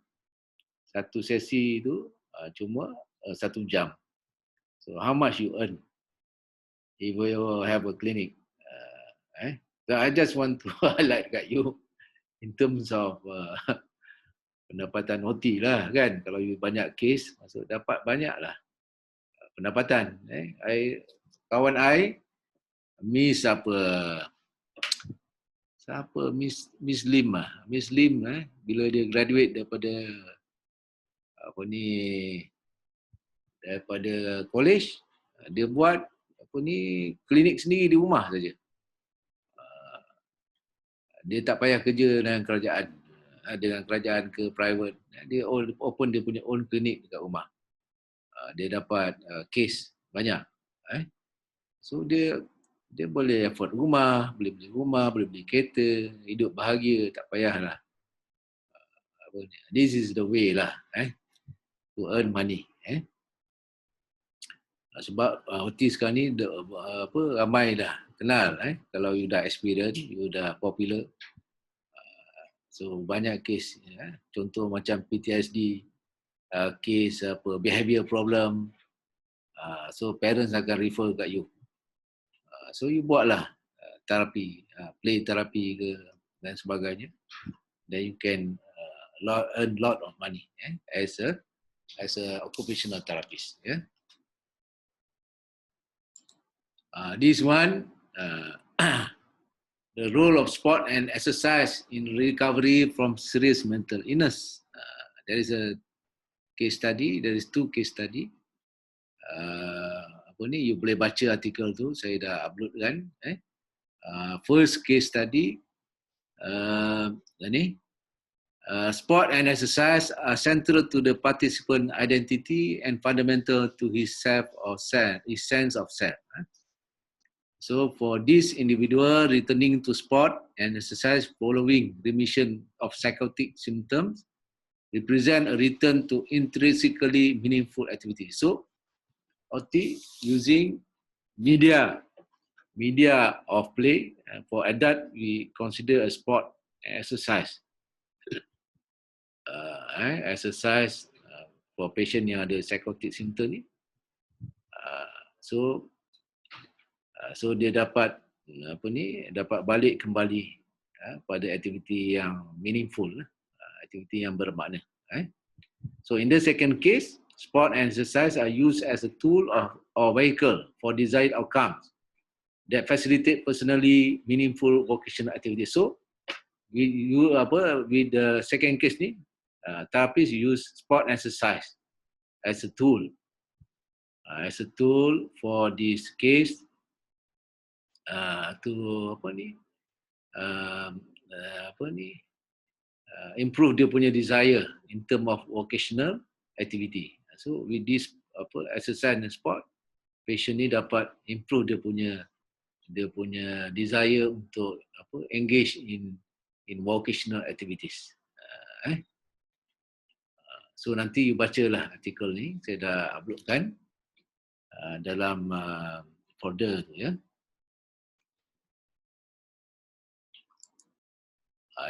satu sesi tu cuma 1 jam. So how much you earn if you have a clinic? So I just want to highlight kat you in terms of pendapatan OT lah kan. Kalau you banyak case, maksud dapat banyak lah pendapatan. Kawan I, Miss Miss Lim lah. Miss Lim bila dia graduate daripada daripada college, dia buat klinik sendiri di rumah saja. Dia tak payah kerja dengan kerajaan ke private. Dia open dia punya own klinik dekat rumah. Dia dapat case banyak. So dia boleh afford rumah, boleh beli rumah, boleh beli kereta, hidup bahagia, tak payahlah. This is the way lah to earn money. Sebab OT sekarang ni ramai dah kenal. Kalau you dah experience, you dah popular. So banyak kes, contoh macam PTSD, kes behavior problem. So parents akan refer kat you. So you buatlah terapi, play terapi ke dan sebagainya. Then you can earn lot of money as a occupational therapist. This one, the role of sport and exercise in recovery from serious mental illness. There is a case study. There is 2 case study. You boleh baca artikel tu, saya dah upload kan. First case study, sport and exercise are central to the participant identity and fundamental to his sense of self. So for this individual returning to sport and exercise following remission of psychotic symptoms represent a return to intrinsically meaningful activity. So OT using media of play. For adult, we consider a sport and exercise. Exercise for patient yang ada psychotic symptom ni. So dia dapat dapat balik kembali pada aktiviti yang meaningful, aktiviti yang bermakna. So in the second case, sport and exercise are used as a tool or vehicle for desired outcomes that facilitate personally meaningful vocational activities. So with the second case ni, therapists use sport and exercise as a tool for this case to improve dia punya desire in term of vocational activity. So with this exercise and sport, patient ni dapat improve dia punya desire untuk engage in vocational activities. So nanti you bacalah artikel ni, saya dah uploadkan dalam folder tu ya.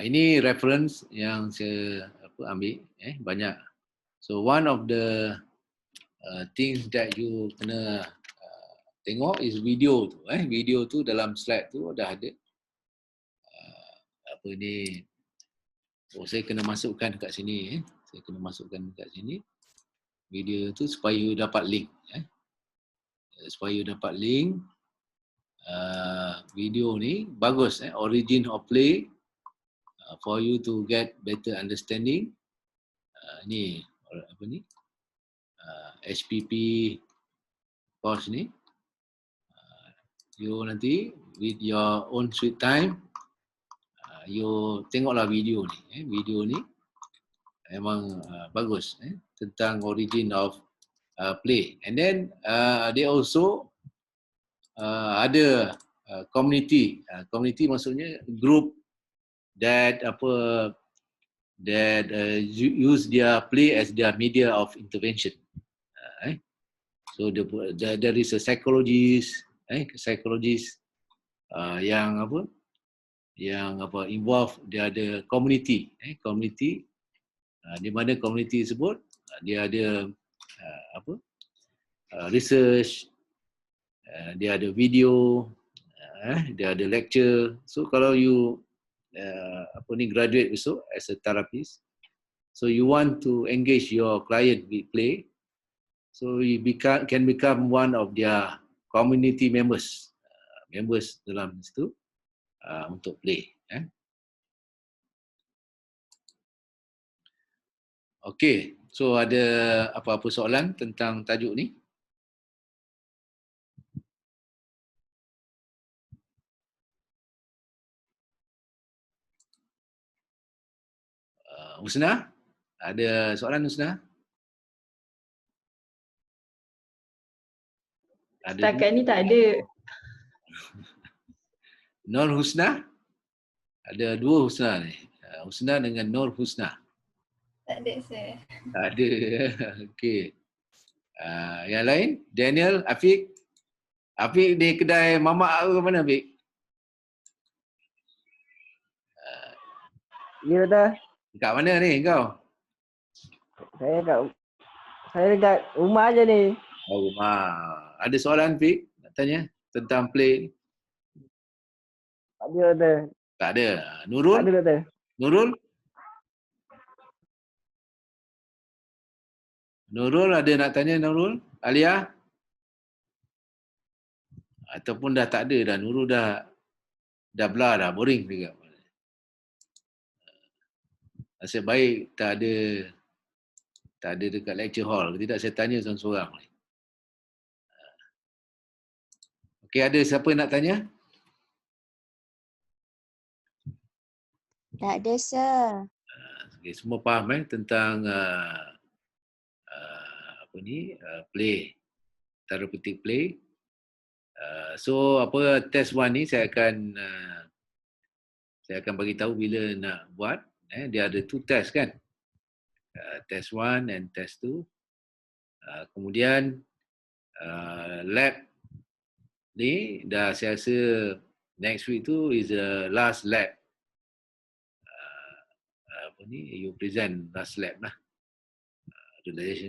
Ini reference yang saya ambil, banyak. So one of the things that you kena tengok is video tu. Video tu dalam slide tu dah ada. Saya kena masukkan kat sini. Video tu supaya you dapat link. Supaya you dapat link. Video ni bagus. Origin of play. For you to get better understanding. Ni HPP course ni. You nanti with your own sweet time, you tengoklah video ni. Video ni memang bagus tentang origin of play. And then they also ada community. Community maksudnya group that use their play as their media of intervention. So there is a psychologist, yang involve, dia ada community, di mana community tersebut dia ada research, dia ada video, dia ada lecture. So kalau you graduate besok as a therapist, so you want to engage your client with play, so you can become one of their community members dalam situ untuk play. Okay, so ada apa-apa soalan tentang tajuk ni? Husna? Ada soalan Husna? Setakat ni tak ada. Nur Husna? Ada 2 Husna ni. Husna dengan Nur Husna. Tak ada, saya. Tak ada. Okey. Yang lain, Daniel, Afiq. Afiq di kedai mamak ke mana, Afiq? Ya, Doktor. Dekat mana ni kau? Saya dekat rumah aja ni. Oh, rumah. Ada soalan, Afiq, nak tanya tentang play? Tak ada, Doktor. Tak ada. Nurul? Tak ada, Doktor. Nurul? Nurul ada nak tanya, Nurul? Alia? Ataupun dah tak ada dah. Nurul dah belah dah. Boring juga. Nasib baik tak ada dekat lecture hall. Tidak, saya tanya seorang-seorang. Okey, ada siapa nak tanya? Tak ada, sir. Okay, semua faham tentang play, therapeutic play. So apa test 1 ni saya akan bagi tahu bila nak buat. Dia ada 2 test kan. Test 1 and test 2. Kemudian lab ni dah saya rasa next week tu is the last lab. You present last lab lah.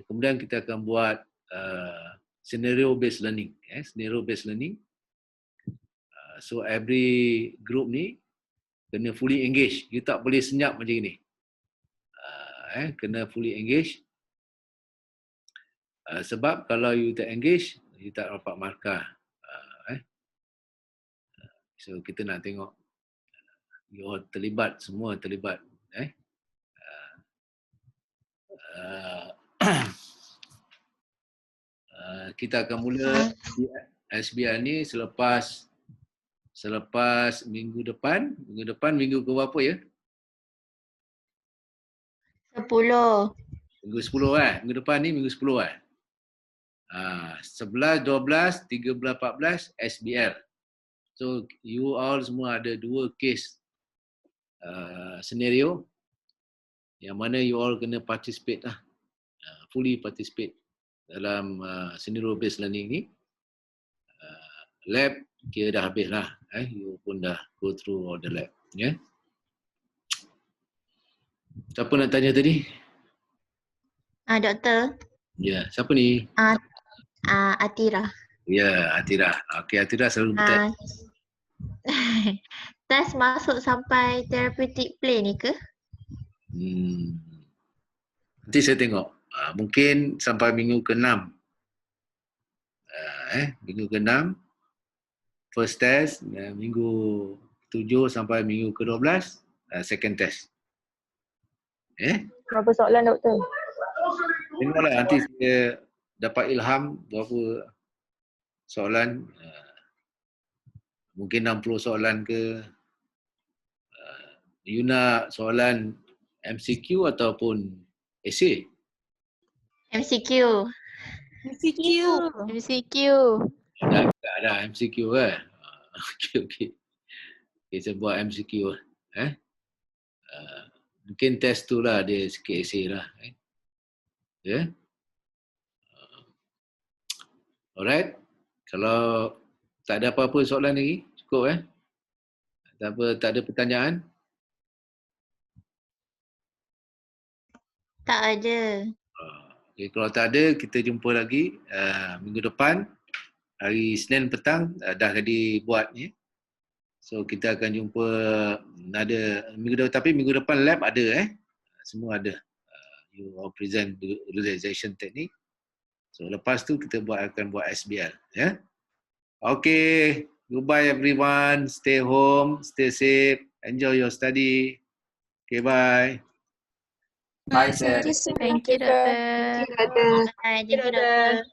Kemudian kita akan buat scenario based learning. Scenario based learning. So every group ni kena fully engage. You tak boleh senyap macam ni. Kena fully engage. Sebab kalau you tak engage, you tak dapat markah. So kita nak tengok you all terlibat, semua terlibat. Kita akan mula SBR ni selepas minggu depan minggu ke berapa ya? 10. Minggu 10 minggu depan ni minggu 10 11, 12, 13, 14 SBR. So you all semua ada 2 case scenario yang mana you all kena participate lah. Fully participate dalam scenario based learning ni. Lab kira dah habis lah. You pun dah go through all the lab. Siapa nak tanya tadi? Doktor. Ya, siapa ni? Atira. Ya, Atira. Okey, Atira selalu bertanya. Test masuk sampai therapeutic play ni ke? Nanti saya tengok. Mungkin sampai minggu ke-6. Minggu ke-6 first test, minggu 7 sampai minggu ke-12 second test. Berapa soalan, Doktor? Tengoklah nanti saya dapat ilham berapa soalan. Mungkin 60 soalan ke. You nak soalan MCQ ataupun essay? MCQ. Dah MCQ kan? Okey. Kita buat MCQ lah. Mungkin test tu lah dia sikit essay lah. Alright. Kalau tak ada apa-apa soalan lagi, cukup tak ada pertanyaan? Tak ada. Okay, kalau tak ada, kita jumpa lagi minggu depan. Hari Senin petang dah jadi buat ni. So kita akan jumpa ada minggu depan, tapi minggu depan lab ada semua ada. You all present visualization technique. So lepas tu kita akan buat SBL ya. Okay, goodbye everyone. Stay home, stay safe, enjoy your study. Okay, bye. Bye, sir. Thank you, Doktor. Thank you, Doktor. Thank you, Doktor.